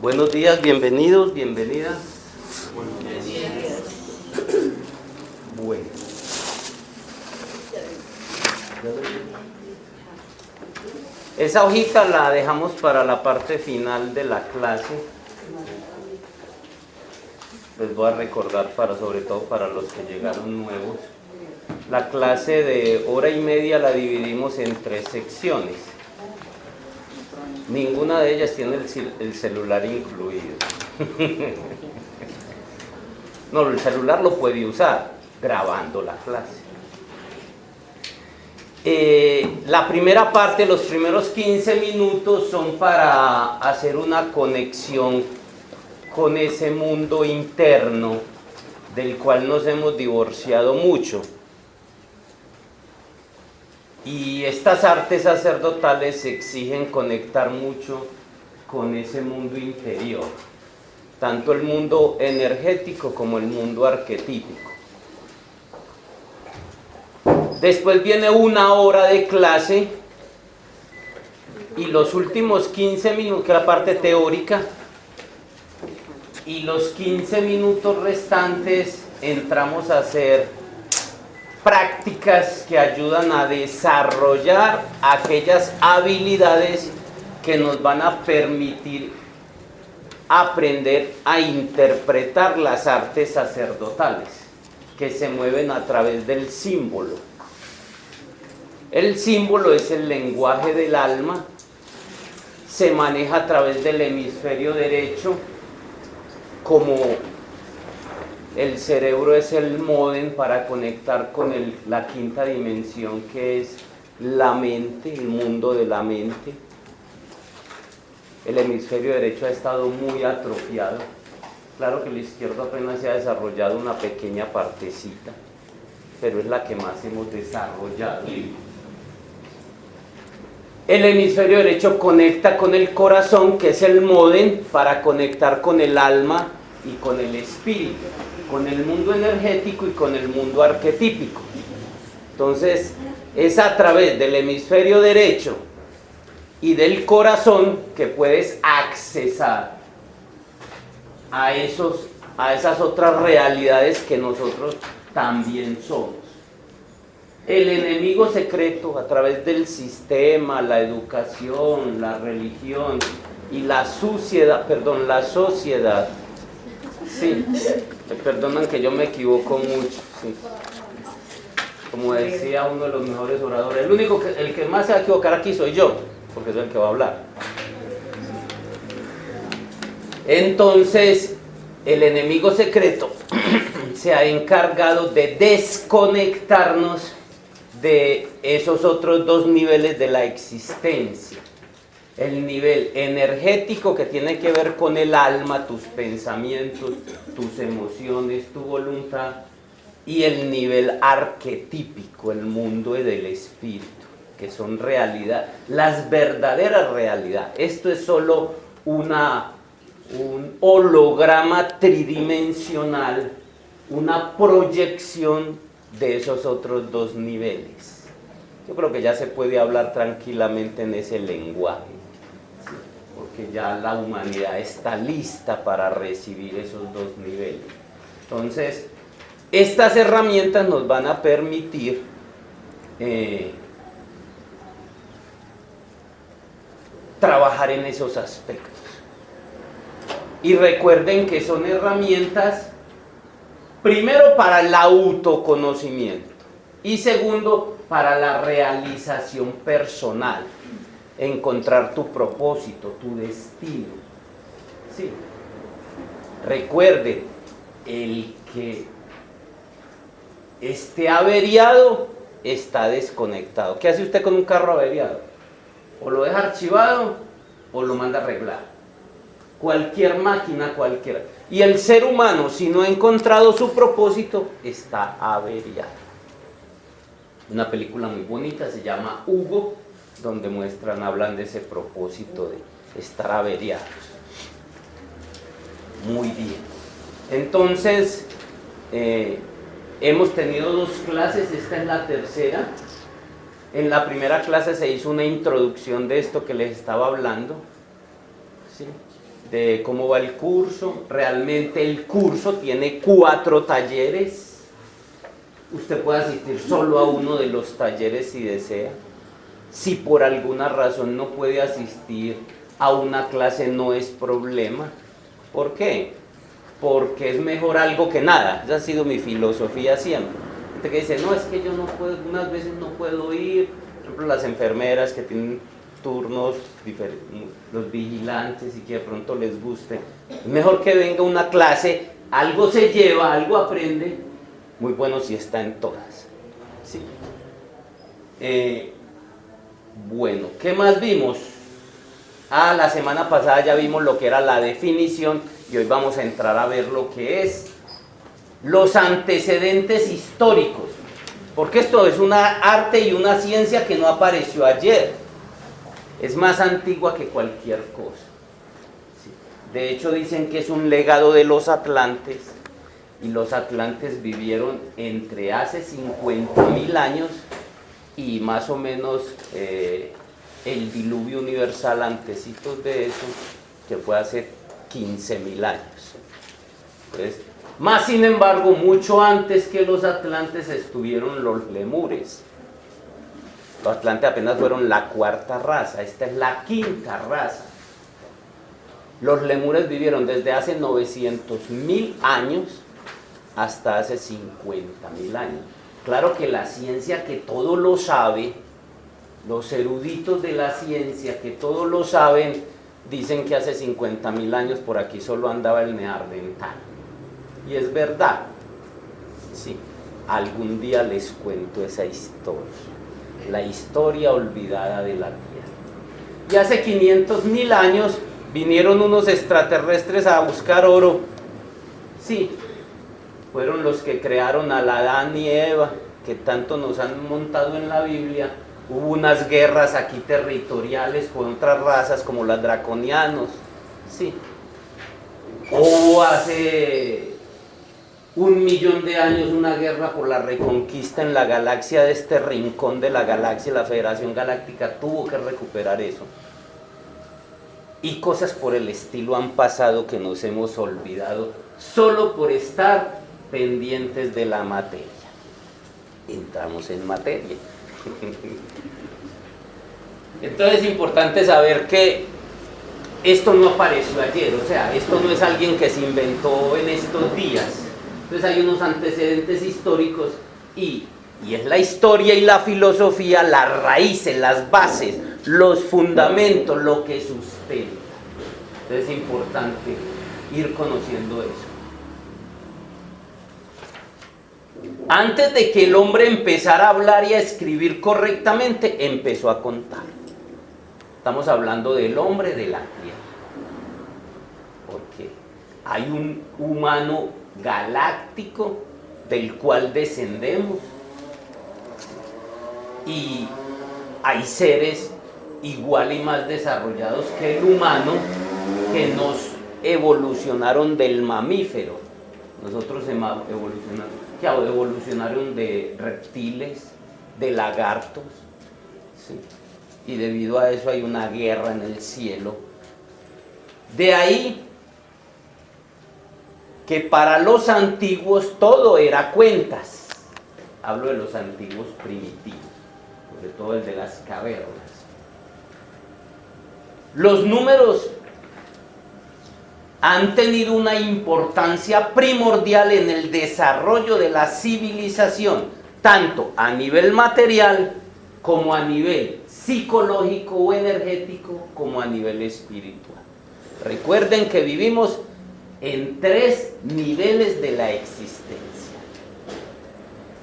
Buenos días, bienvenidos, bienvenidas. Bueno. Esa hojita la dejamos para la parte final de la clase. Les voy a recordar sobre todo para los que llegaron nuevos. La clase de hora y media la dividimos en 3 secciones. Ninguna de ellas tiene el celular incluido. No, el celular lo puede usar grabando la clase. La primera parte, los primeros 15 minutos son para hacer una conexión con ese mundo interno del cual nos hemos divorciado mucho. Y estas artes sacerdotales exigen conectar mucho con ese mundo interior, tanto el mundo energético como el mundo arquetípico. Después viene 1 hora de clase y los últimos 15 minutos, que es la parte teórica, y los 15 minutos restantes entramos a hacer prácticas que ayudan a desarrollar aquellas habilidades que nos van a permitir aprender a interpretar las artes sacerdotales que se mueven a través del símbolo. El símbolo es el lenguaje del alma, se maneja a través del hemisferio derecho, como el cerebro es el módem para conectar con la quinta dimensión, que es la mente, el mundo de la mente. El hemisferio derecho ha estado muy atrofiado. Claro que el izquierdo apenas se ha desarrollado una pequeña partecita, pero es la que más hemos desarrollado. El hemisferio derecho conecta con el corazón, que es el módem para conectar con el alma y con el espíritu, con el mundo energético y con el mundo arquetípico. Entonces, es a través del hemisferio derecho y del corazón que puedes accesar a esas otras realidades que nosotros también somos. El enemigo secreto, a través del sistema, la educación, la religión y la sociedad, sí, me perdonan que yo me equivoco mucho, sí. Como decía uno de los mejores oradores, el que más se va a equivocar aquí soy yo, porque soy el que va a hablar. Entonces, el enemigo secreto se ha encargado de desconectarnos de esos otros 2 niveles de la existencia. El nivel energético, que tiene que ver con el alma, tus pensamientos, tus emociones, tu voluntad, y el nivel arquetípico, el mundo del espíritu, que son realidad, las verdaderas realidades. Esto es solo un holograma tridimensional, una proyección de esos otros 2 niveles. Yo creo que ya se puede hablar tranquilamente en ese lenguaje, porque ya la humanidad está lista para recibir esos 2 niveles. Entonces, estas herramientas nos van a permitir trabajar en esos aspectos. Y recuerden que son herramientas, primero, para el autoconocimiento y segundo, para la realización personal, encontrar tu propósito, tu destino. Sí. Recuerden, el que esté averiado está desconectado. ¿Qué hace usted con un carro averiado? O lo deja archivado o lo manda a arreglar. Cualquier máquina, cualquiera. Y el ser humano, si no ha encontrado su propósito, está averiado. Una película muy bonita, se llama Hugo, donde hablan de ese propósito de estar averiados. Muy bien. Entonces, hemos tenido 2 clases, esta es la tercera. En la primera clase se hizo una introducción de esto que les estaba hablando, ¿sí? de cómo va el curso. Realmente el curso tiene 4 talleres. Usted puede asistir solo a uno de los talleres si desea. Si por alguna razón no puede asistir a una clase, no es problema. ¿Por qué? Porque es mejor algo que nada. Esa ha sido mi filosofía siempre. Gente que dice, no, es que yo no puedo, unas veces no puedo ir. Por ejemplo, las enfermeras que tienen turnos diferentes, los vigilantes y que de pronto les guste. Es mejor que venga una clase, algo se lleva, algo aprende. Muy bueno si está en todas. ¿Sí? Bueno, ¿qué más vimos? La semana pasada ya vimos lo que era la definición y hoy vamos a entrar a ver lo que es los antecedentes históricos, porque esto es una arte y una ciencia que no apareció ayer, es más antigua que cualquier cosa. Sí. De hecho dicen que es un legado de los atlantes, y los atlantes vivieron entre hace 50.000 años y más o menos el diluvio universal antecitos de eso, que fue hace 15.000 años. Entonces, más sin embargo, mucho antes que los atlantes estuvieron los lemures. Los atlantes apenas fueron la 4ª raza, esta es la 5ª raza. Los lemures vivieron desde hace 900.000 años hasta hace 50.000 años. Claro que la ciencia que todo lo sabe, los eruditos de la ciencia que todo lo saben, dicen que hace 50.000 años por aquí solo andaba el neandertal. Y es verdad. Sí, algún día les cuento esa historia. La historia olvidada de la Tierra. Y hace 500.000 años vinieron unos extraterrestres a buscar oro. Sí, fueron los que crearon a Adán y Eva, que tanto nos han montado en la Biblia. Hubo unas guerras aquí territoriales con otras razas como los draconianos. Sí. Hubo hace 1.000.000 de años una guerra por la reconquista en la galaxia de este rincón de la galaxia. La Federación Galáctica tuvo que recuperar eso. Y cosas por el estilo han pasado que nos hemos olvidado solo por estar pendientes de la materia. Entramos en materia. Entonces es importante saber que esto no apareció ayer, o sea, esto no es alguien que se inventó en estos días. Entonces hay unos antecedentes históricos y es la historia y la filosofía, las raíces, las bases, los fundamentos, lo que sustenta. Entonces es importante ir conociendo eso. Antes de que el hombre empezara a hablar y a escribir correctamente, empezó a contar. Estamos hablando del hombre de la tierra. Porque hay un humano galáctico del cual descendemos. Y hay seres igual y más desarrollados que el humano que nos evolucionaron del mamífero. Nosotros evolucionaron de reptiles, de lagartos, ¿sí? Y debido a eso hay una guerra en el cielo. De ahí que para los antiguos todo era cuentas. Hablo de los antiguos primitivos, sobre todo el de las cavernas. Los números han tenido una importancia primordial en el desarrollo de la civilización, tanto a nivel material como a nivel psicológico o energético, como a nivel espiritual. Recuerden que vivimos en 3 niveles de la existencia.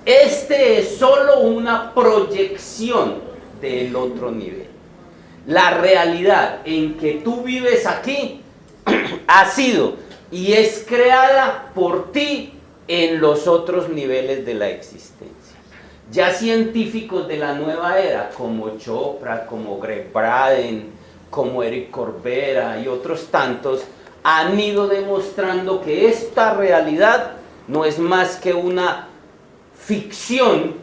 Este es solo una proyección del otro nivel. La realidad en que tú vives aquí ha sido y es creada por ti en los otros niveles de la existencia. Ya científicos de la nueva era, como Chopra, como Greg Braden, como Eric Corbera y otros tantos, han ido demostrando que esta realidad no es más que una ficción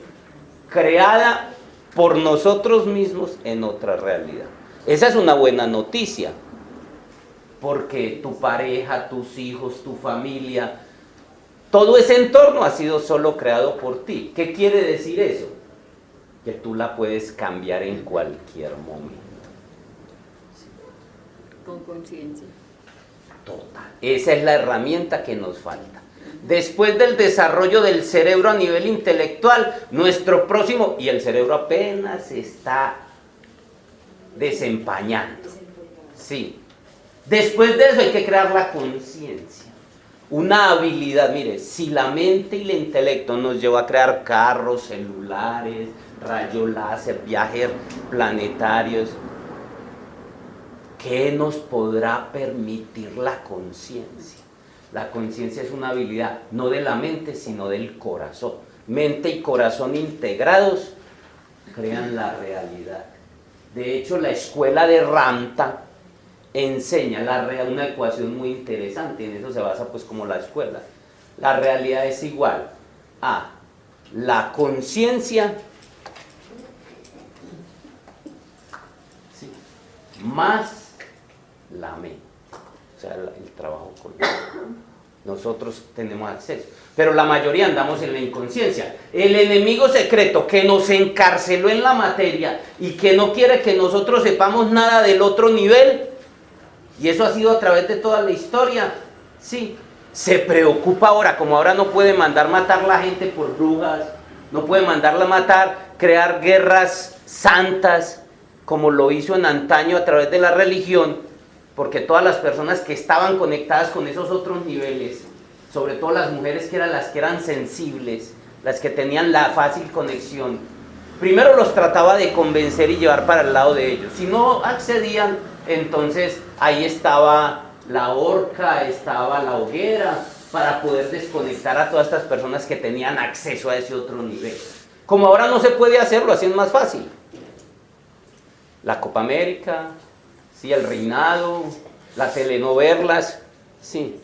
creada por nosotros mismos en otra realidad. Esa es una buena noticia, porque tu pareja, tus hijos, tu familia, todo ese entorno ha sido solo creado por ti. ¿Qué quiere decir eso? Que tú la puedes cambiar en cualquier momento. Con conciencia. Total. Esa es la herramienta que nos falta. Después del desarrollo del cerebro a nivel intelectual, nuestro próximo, y el cerebro apenas se está desempañando. Sí. Después de eso hay que crear la conciencia. Una habilidad, mire, si la mente y el intelecto nos llevó a crear carros, celulares, rayos láser, viajes planetarios, ¿qué nos podrá permitir la conciencia? La conciencia es una habilidad, no de la mente, sino del corazón. Mente y corazón integrados crean la realidad. De hecho, la escuela de Ramtha enseña una ecuación muy interesante, en eso se basa pues como la escuela. La realidad es igual a la conciencia más la mente, o sea, el trabajo colectivo. Nosotros tenemos acceso, pero la mayoría andamos en la inconsciencia. El enemigo secreto que nos encarceló en la materia y que no quiere que nosotros sepamos nada del otro nivel, y eso ha sido a través de toda la historia, sí, se preocupa ahora, como ahora no puede mandar matar a la gente por brujas, no puede mandarla a matar, crear guerras santas, como lo hizo en antaño a través de la religión, porque todas las personas que estaban conectadas con esos otros niveles, sobre todo las mujeres que eran las que eran sensibles, las que tenían la fácil conexión, primero los trataba de convencer y llevar para el lado de ellos. Si no accedían, entonces ahí estaba la horca, estaba la hoguera, para poder desconectar a todas estas personas que tenían acceso a ese otro nivel. Como ahora no se puede hacerlo, así es más fácil. La Copa América, sí, el reinado, las telenovelas, sí,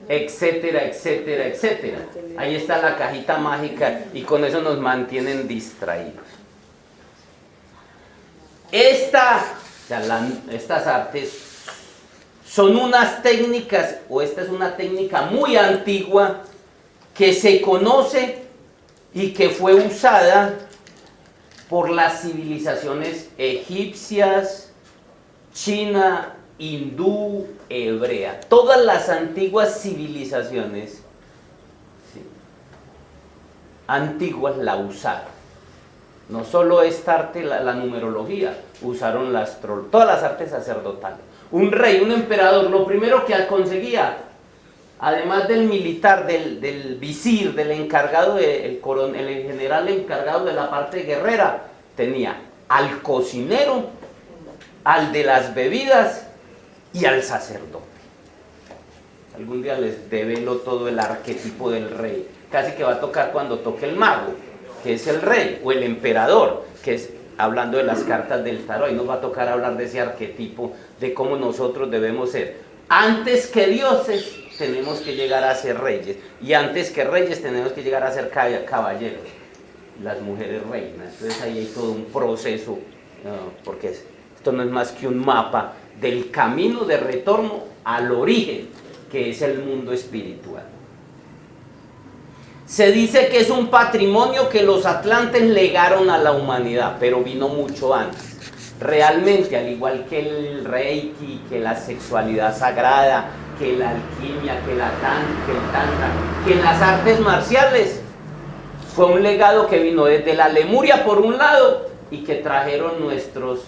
etcétera, etcétera, etcétera. Ahí está la cajita mágica y con eso nos mantienen distraídos. Estas artes son unas técnicas, o esta es una técnica muy antigua que se conoce y que fue usada por las civilizaciones egipcias, china, hindú, hebrea. Todas las antiguas civilizaciones antiguas la usaron. No solo esta arte, la numerología, usaron todas las artes sacerdotales. Un rey, un emperador, lo primero que conseguía, además del militar, del visir, del encargado, el general encargado de la parte guerrera, tenía al cocinero, al de las bebidas y al sacerdote. Algún día les develo todo el arquetipo del rey. Casi que va a tocar cuando toque el mago, que es el rey, o el emperador, que es hablando de las cartas del tarot. Y nos va a tocar hablar de ese arquetipo, de cómo nosotros debemos ser. Antes que dioses, tenemos que llegar a ser reyes. Y antes que reyes, tenemos que llegar a ser caballeros. Las mujeres reinas. Entonces ahí hay todo un proceso, porque esto no es más que un mapa del camino de retorno al origen, que es el mundo espiritual. Se dice que es un patrimonio que los atlantes legaron a la humanidad, pero vino mucho antes. Realmente, al igual que el reiki, que la sexualidad sagrada, que la alquimia, que el tantra, que las artes marciales, fue un legado que vino desde la Lemuria por un lado y que trajeron nuestros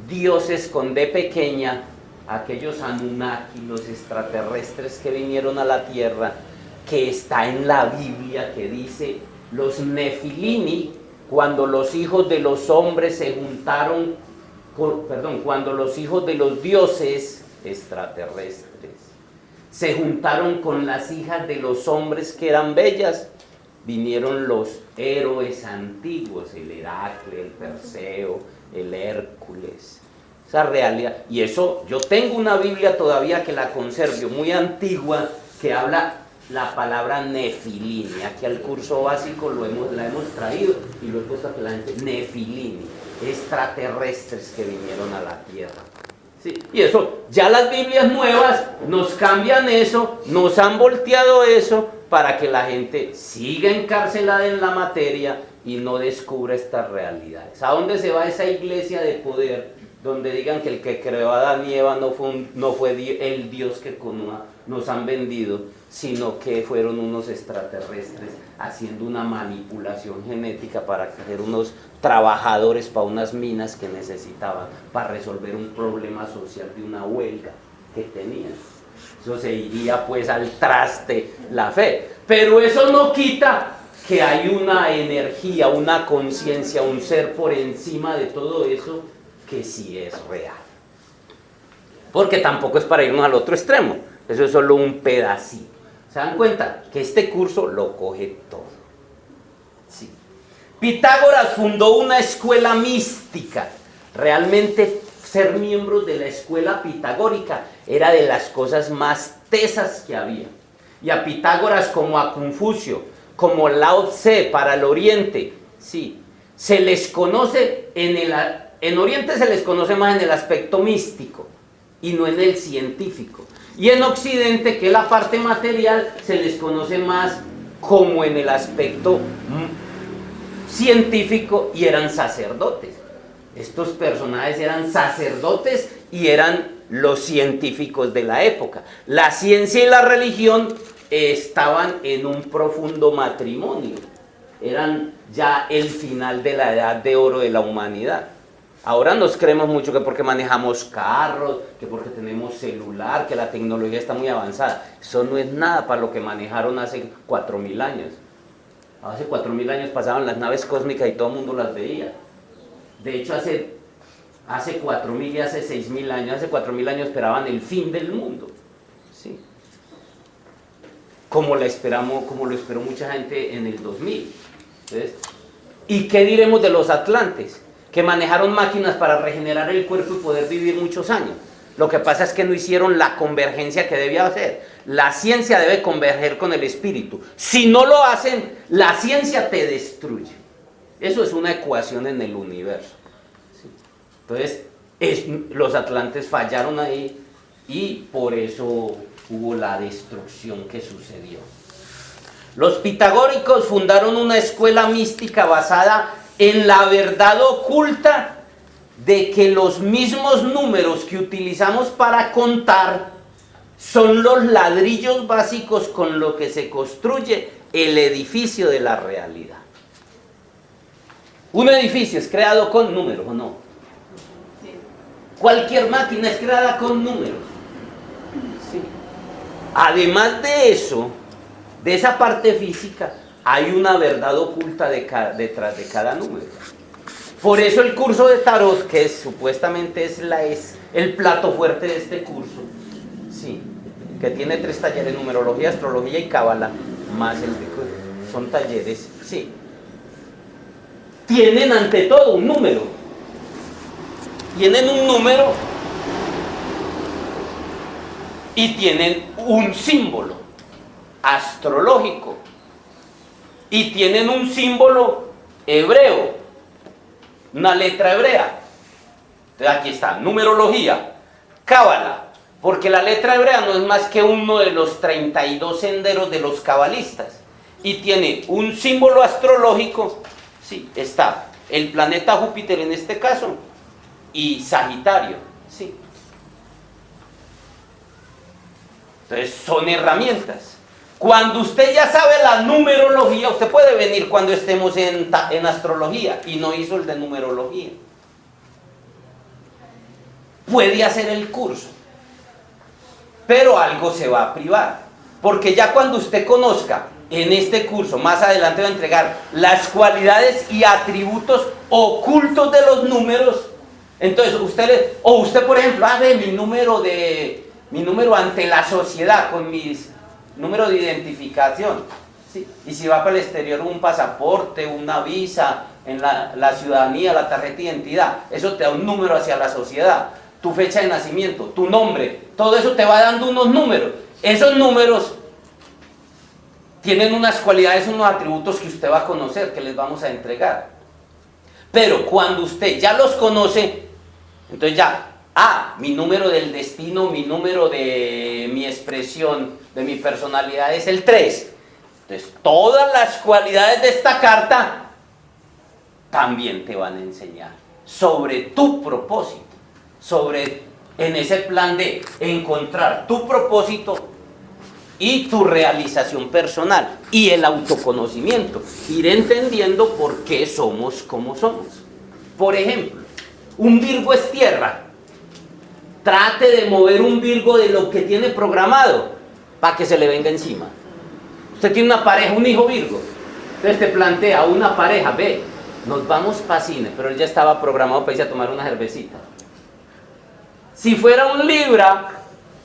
dioses con D pequeña, aquellos Anunnaki, los extraterrestres que vinieron a la Tierra, que está en la Biblia, que dice los Nefilini, cuando los hijos de los hombres se juntaron, cuando los hijos de los dioses extraterrestres se juntaron con las hijas de los hombres que eran bellas, vinieron los héroes antiguos, el Heracles, el Perseo, el Hércules. Esa realidad, y eso, yo tengo una Biblia todavía que la conservo, muy antigua, que habla la palabra Nefilini. Aquí al curso básico la hemos traído y lo he puesto aquí la gente. Nefilini, extraterrestres que vinieron a la tierra. ¿sí? Y eso, ya las Biblias nuevas nos cambian eso, nos han volteado eso para que la gente siga encarcelada en la materia y no descubra estas realidades. ¿A dónde se va esa iglesia de poder donde digan que el que creó a Adán y Eva no fue el Dios que nos han vendido, sino que fueron unos extraterrestres haciendo una manipulación genética para hacer unos trabajadores para unas minas que necesitaban para resolver un problema social de una huelga que tenían? Eso se iría pues al traste la fe, pero eso no quita que hay una energía, una conciencia, un ser por encima de todo eso que sí es real. Porque tampoco es para irnos al otro extremo, eso es solo un pedacito. ¿Se dan cuenta? Que este curso lo coge todo. Sí. Pitágoras fundó una escuela mística. Realmente ser miembros de la escuela pitagórica era de las cosas más tesas que había. Y a Pitágoras, como a Confucio, como Lao Tse para el Oriente, sí, se les conoce en Oriente se les conoce más en el aspecto místico y no en el científico. Y en Occidente, que es la parte material, se les conoce más como en el aspecto científico y eran sacerdotes. Estos personajes eran sacerdotes y eran los científicos de la época. La ciencia y la religión estaban en un profundo matrimonio. Eran ya el final de la edad de oro de la humanidad. Ahora nos creemos mucho que porque manejamos carros, que porque tenemos celular, que la tecnología está muy avanzada. Eso no es nada para lo que manejaron hace 4.000 años. Hace 4.000 años pasaban las naves cósmicas y todo el mundo las veía. De hecho, hace 4.000 y hace 6.000 años, hace 4.000 años esperaban el fin del mundo. ¿Sí? Como lo esperó mucha gente en el 2000. Entonces, ¿y qué diremos de los atlantes? Que manejaron máquinas para regenerar el cuerpo y poder vivir muchos años. Lo que pasa es que no hicieron la convergencia que debía hacer. La ciencia debe converger con el espíritu. Si no lo hacen, la ciencia te destruye. Eso es una ecuación en el universo. ¿Sí? Entonces, los atlantes fallaron ahí y por eso hubo la destrucción que sucedió. Los pitagóricos fundaron una escuela mística basada en la verdad oculta de que los mismos números que utilizamos para contar son los ladrillos básicos con los que se construye el edificio de la realidad. Un edificio es creado con números, ¿o no? Sí. Cualquier máquina es creada con números. Sí. Además de eso, de esa parte física, hay una verdad oculta detrás de cada número. Por eso el curso de tarot, que supuestamente es el plato fuerte de este curso, sí, que tiene 3 talleres: numerología, astrología y cábala, más son talleres, sí. Tienen ante todo un número. Tienen un número y tienen un símbolo astrológico. Y tienen un símbolo hebreo, una letra hebrea. Entonces aquí está, numerología, cábala, porque la letra hebrea no es más que uno de los 32 senderos de los cabalistas. Y tiene un símbolo astrológico, sí, está el planeta Júpiter en este caso, y Sagitario, sí. Entonces son herramientas. Cuando usted ya sabe la numerología, usted puede venir cuando estemos en astrología y no hizo el de numerología. Puede hacer el curso, pero algo se va a privar, porque ya cuando usted conozca en este curso, más adelante va a entregar las cualidades y atributos ocultos de los números. Entonces usted por ejemplo, ve mi número ante la sociedad con mis número de identificación, ¿sí? Y si va para el exterior, un pasaporte, una visa, en la ciudadanía, la tarjeta de identidad, eso te da un número hacia la sociedad. Tu fecha de nacimiento, tu nombre, todo eso te va dando unos números. Esos números tienen unas cualidades, unos atributos que usted va a conocer, que les vamos a entregar. Pero cuando usted ya los conoce, entonces ya mi número del destino, mi número de mi expresión, de mi personalidad es el 3. Entonces, todas las cualidades de esta carta también te van a enseñar sobre tu propósito, en ese plan de encontrar tu propósito y tu realización personal y el autoconocimiento, ir entendiendo por qué somos como somos. Por ejemplo, un Virgo es tierra. Trate de mover un Virgo de lo que tiene programado para que se le venga encima. Usted tiene una pareja, un hijo Virgo, entonces te plantea una pareja, ve, nos vamos para cine, pero él ya estaba programado para irse a tomar una cervecita. Si fuera un Libra,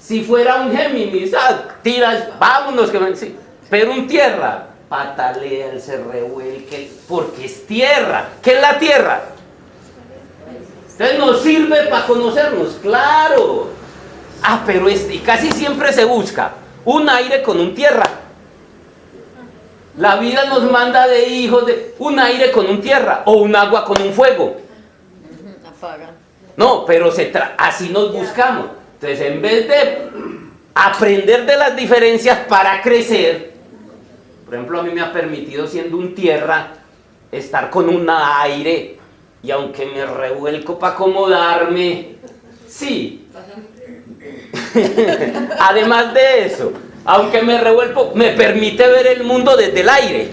si fuera un Géminis, tiras, vámonos, sí. Pero un tierra, patalea, él se revuelque, porque es tierra. ¿Qué es la tierra? Entonces nos sirve para conocernos, claro. Pero y casi siempre se busca un aire con un tierra. La vida nos manda de hijos de un aire con un tierra o un agua con un fuego. Apaga. No, pero así nos buscamos. Entonces, en vez de aprender de las diferencias para crecer, por ejemplo, a mí me ha permitido, siendo un tierra, estar con un aire, y aunque me revuelco para acomodarme, sí. Además de eso, aunque me revuelco, me permite ver el mundo desde el aire.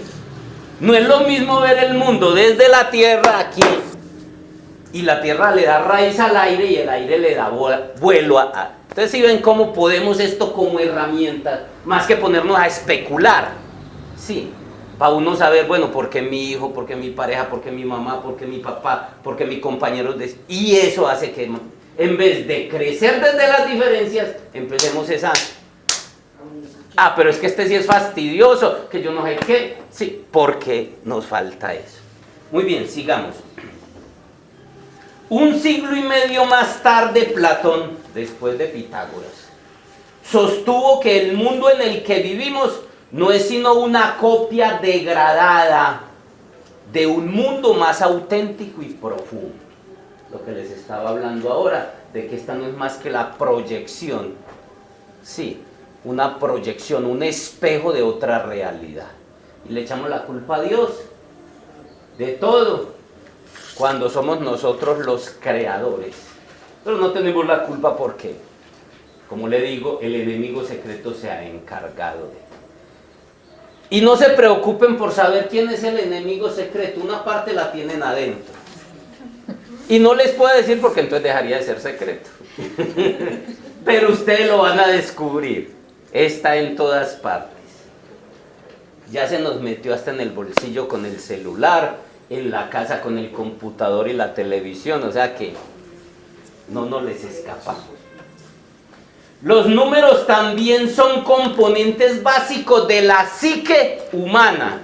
No es lo mismo ver el mundo desde la tierra aquí, y la tierra le da raíz al aire y el aire le da vuelo a... Entonces, si ven cómo podemos esto como herramienta, más que ponernos a especular, sí, para uno saber, bueno, por qué mi hijo, por qué mi pareja, por qué mi mamá, por qué mi papá, por qué mi compañero y eso hace que en vez de crecer desde las diferencias, empecemos esa... pero es que este sí es fastidioso, que yo no sé qué, sí, porque nos falta eso. Muy bien, sigamos. Un siglo y medio más tarde, Platón, después de Pitágoras, sostuvo que el mundo en el que vivimos no es sino una copia degradada de un mundo más auténtico y profundo. Lo que les estaba hablando ahora, de que esta no es más que la proyección, sí, una proyección, un espejo de otra realidad. Y le echamos la culpa a Dios de todo, cuando somos nosotros los creadores. Pero no tenemos la culpa porque, como le digo, el enemigo secreto se ha encargado de. Y no se preocupen por saber quién es el enemigo secreto, una parte la tienen adentro. Y no les puedo decir porque entonces dejaría de ser secreto. Pero ustedes lo van a descubrir, está en todas partes. Ya se nos metió hasta en el bolsillo con el celular, en la casa con el computador y la televisión, o sea que no les escapamos. Los números también son componentes básicos de la psique humana,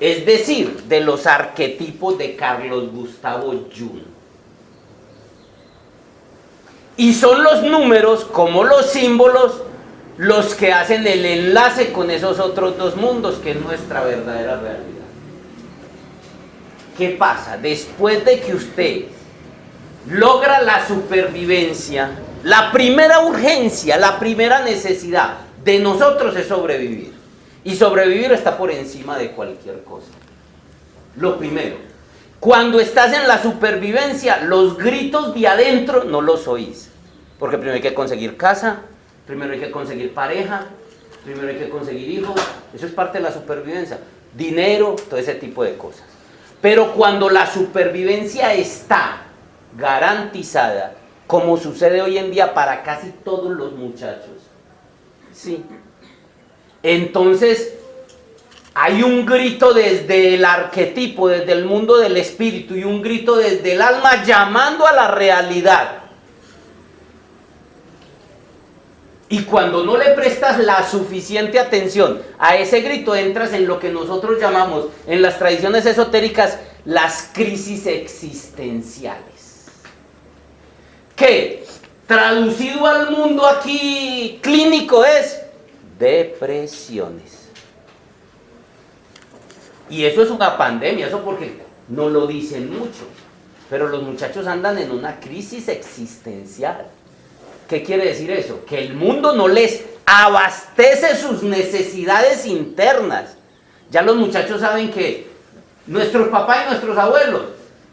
es decir, de los arquetipos de Carlos Gustavo Jung. Y son los números, como los símbolos, los que hacen el enlace con esos otros dos mundos, que es nuestra verdadera realidad. ¿Qué pasa? Después de que usted logra la supervivencia, la primera urgencia, la primera necesidad de nosotros es sobrevivir. Y sobrevivir está por encima de cualquier cosa. Lo primero, cuando estás en la supervivencia, los gritos de adentro no los oís. Porque primero hay que conseguir casa, primero hay que conseguir pareja, primero hay que conseguir hijos. Eso es parte de la supervivencia. Dinero, todo ese tipo de cosas. Pero cuando la supervivencia está garantizada, como sucede hoy en día para casi todos los muchachos, sí, entonces hay un grito desde el arquetipo, desde el mundo del espíritu, y un grito desde el alma llamando a la realidad. Y cuando no le prestas la suficiente atención a ese grito, entras en lo que nosotros llamamos, en las tradiciones esotéricas, las crisis existenciales. Que, traducido al mundo aquí clínico, es depresiones. Y eso es una pandemia, eso porque no lo dicen mucho. pero los muchachos andan en una crisis existencial. ¿Qué quiere decir eso? Que el mundo no les abastece sus necesidades internas. Ya los muchachos saben que nuestros papás y nuestros abuelos,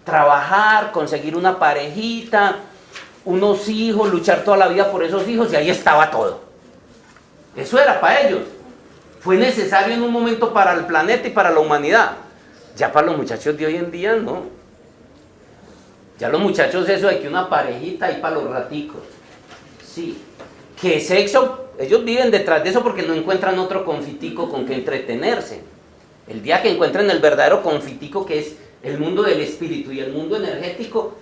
trabajar, conseguir una parejita, unos hijos, luchar toda la vida por esos hijos, y ahí estaba todo. Eso era para ellos. Fue necesario en un momento para el planeta y para la humanidad. Ya para los muchachos de hoy en día, no. Ya los muchachos, eso de que una parejita y para los raticos. Sí. Que sexo, ellos viven detrás de eso porque no encuentran otro confitico con que entretenerse. El día que encuentren el verdadero confitico, que es el mundo del espíritu y el mundo energético,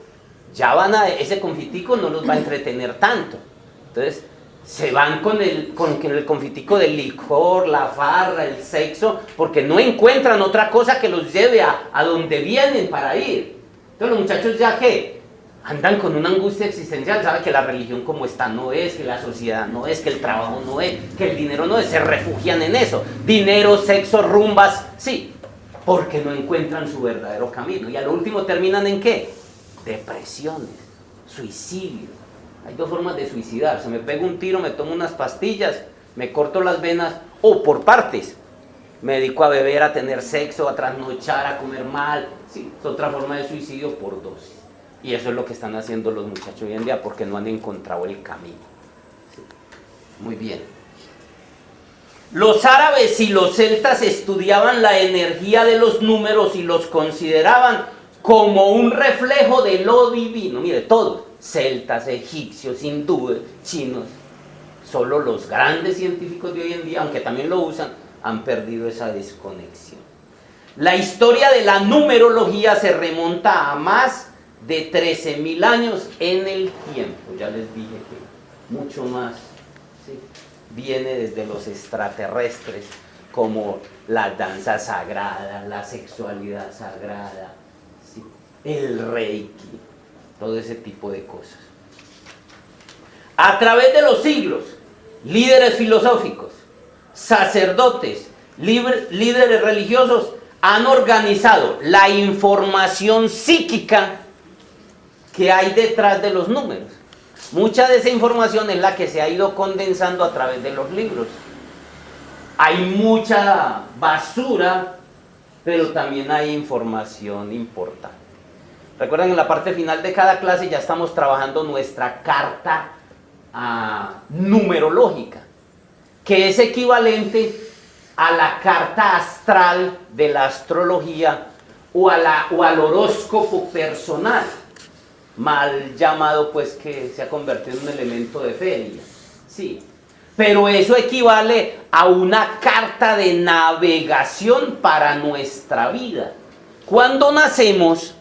ya ese confitico no los va a entretener tanto. Entonces, se van con el confitico del licor, la farra, el sexo, porque no encuentran otra cosa que los lleve a donde vienen para ir. Entonces los muchachos ya que andan con una angustia existencial, saben que la religión como está no es, que la sociedad no es, que el trabajo no es, que el dinero no es, se refugian en eso. Dinero, sexo, rumbas, sí, porque no encuentran su verdadero camino. Y a lo último terminan ¿en qué? Depresiones, suicidio. Hay dos formas de suicidarse: me pego un tiro, me tomo unas pastillas, me corto las venas, o por partes, me dedico a beber, a tener sexo, a trasnochar, a comer mal. Sí, es otra forma de suicidio por dosis. Y eso es lo que están haciendo los muchachos hoy en día porque no han encontrado el camino. Sí. Muy bien. Los árabes y los celtas estudiaban la energía de los números y los consideraban como un reflejo de lo divino. Mire, todos, celtas, egipcios, hindúes, chinos, solo los grandes científicos de hoy en día, aunque también lo usan, han perdido esa desconexión. La historia de la numerología se remonta a más de 13.000 años en el tiempo. Ya les dije que mucho más, ¿sí? Viene desde los extraterrestres, como la danza sagrada, la sexualidad sagrada, ¿sí? El reiki, todo ese tipo de cosas. A través de los siglos, líderes filosóficos, sacerdotes, líderes religiosos han organizado la información psíquica que hay detrás de los números. Mucha de esa información es la que se ha ido condensando a través de los libros. Hay mucha basura, pero también hay información importante. Recuerden, en la parte final de cada clase ya estamos trabajando nuestra carta numerológica, que es equivalente a la carta astral de la astrología o al horóscopo personal, mal llamado, pues, que se ha convertido en un elemento de feria. Sí, pero eso equivale a una carta de navegación para nuestra vida. Cuando nacemos,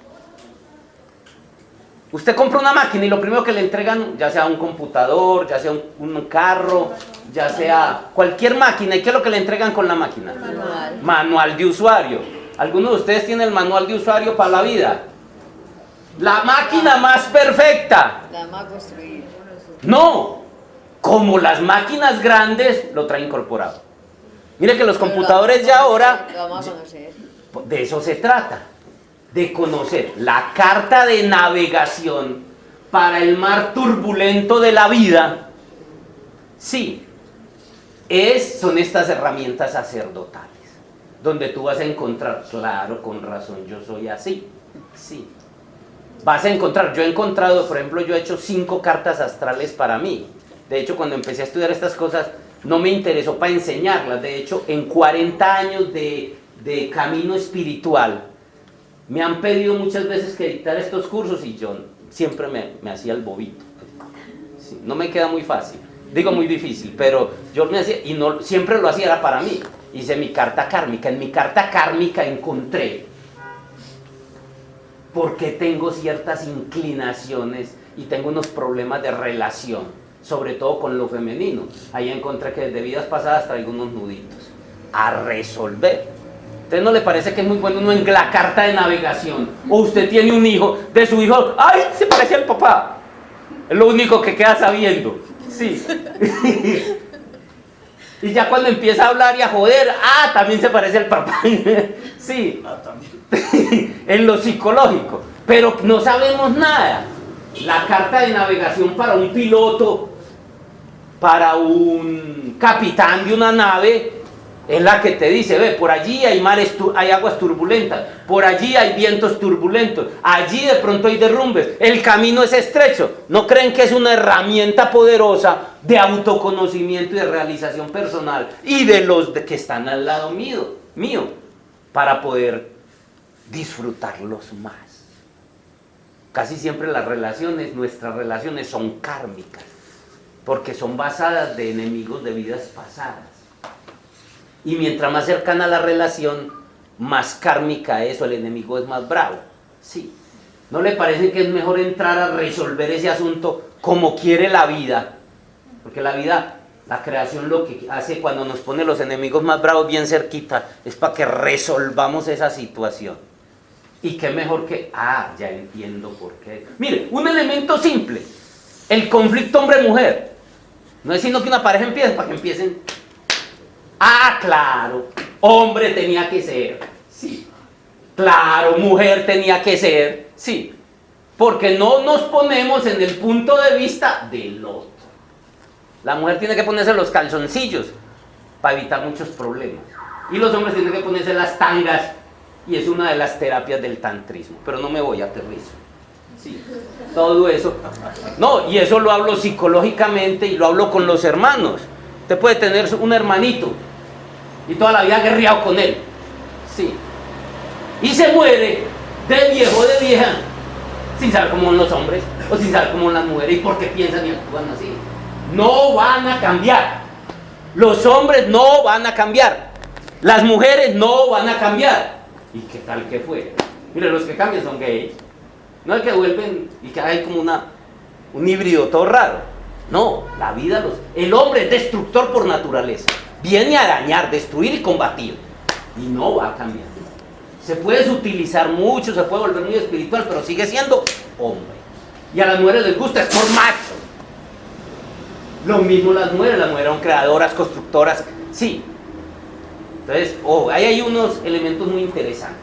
usted compra una máquina y lo primero que le entregan, ya sea un computador, ya sea un carro, ya sea cualquier máquina, ¿y qué es lo que le entregan con la máquina? Manual. Manual de usuario. ¿Alguno de ustedes tiene el manual de usuario para la vida? La máquina más perfecta. La más construida. No, como las máquinas grandes lo trae incorporado. Mire que los computadores ya ahora, Lo vamos a conocer. de eso se trata, de conocer la carta de navegación para el mar turbulento de la vida. Sí, son estas herramientas sacerdotales, donde tú vas a encontrar, claro, con razón, yo soy así. Sí, vas a encontrar, yo he encontrado, por ejemplo, yo he hecho 5 cartas astrales para mí. De hecho, cuando empecé a estudiar estas cosas, no me interesó para enseñarlas. De hecho, en 40 años de camino espiritual, me han pedido muchas veces que dictar estos cursos y yo siempre me hacía el bobito. Sí, no me queda muy fácil, digo muy difícil, pero yo me hacía, y no, siempre lo hacía, era para mí. Hice mi carta kármica. En mi carta kármica encontré por qué tengo ciertas inclinaciones y tengo unos problemas de relación, sobre todo con lo femenino. Ahí encontré que desde vidas pasadas traigo unos nuditos a resolver. ¿Usted no le parece que es muy bueno uno en la carta de navegación? O usted tiene un hijo, de su hijo, ¡ay! Se parece al papá. Es lo único que queda sabiendo. Sí. Y ya cuando empieza a hablar y a joder, también se parece al papá. Sí. También. En lo psicológico. pero no sabemos nada. La carta de navegación para un piloto, para un capitán de una nave, es la que te dice, ve, por allí hay hay aguas turbulentas, por allí hay vientos turbulentos, allí de pronto hay derrumbes, el camino es estrecho. ¿No creen que es una herramienta poderosa de autoconocimiento y de realización personal y de los que están al lado mío, para poder disfrutarlos más? Casi siempre nuestras relaciones son kármicas, porque son basadas de enemigos de vidas pasadas. Y mientras más cercana la relación, más kármica es, o el enemigo es más bravo. Sí. ¿No le parece que es mejor entrar a resolver ese asunto como quiere la vida? Porque la vida, la creación, lo que hace cuando nos pone los enemigos más bravos bien cerquita, es para que resolvamos esa situación. Y qué mejor que, ya entiendo por qué. Mire, un elemento simple, el conflicto hombre-mujer. No es sino que una pareja empiece para que empiecen. Claro, hombre tenía que ser, sí. Claro, mujer tenía que ser, sí. Porque no nos ponemos en el punto de vista del otro. La mujer tiene que ponerse los calzoncillos para evitar muchos problemas. Y los hombres tienen que ponerse las tangas, y es una de las terapias del tantrismo. Pero no me voy a aterrizo. Sí, todo eso. No, y eso lo hablo psicológicamente y lo hablo con los hermanos. Usted puede tener un hermanito y toda la vida guerreado con él. Sí. Y se muere de viejo o de vieja sin saber cómo son los hombres o sin saber cómo son las mujeres y por qué piensan y actúan así. No van a cambiar. Los hombres no van a cambiar. Las mujeres no van a cambiar. ¿Y qué tal que fue? Mire, los que cambian son gays. No es que vuelven y que hay como un híbrido todo raro. No, la vida el hombre es destructor por naturaleza. Viene a dañar, destruir y combatir. Y no va a cambiar. Se puede utilizar mucho, se puede volver muy espiritual, pero sigue siendo hombre. Y a las mujeres les gusta, es por macho. Lo mismo las mujeres son creadoras, constructoras, sí. Entonces, ahí hay unos elementos muy interesantes.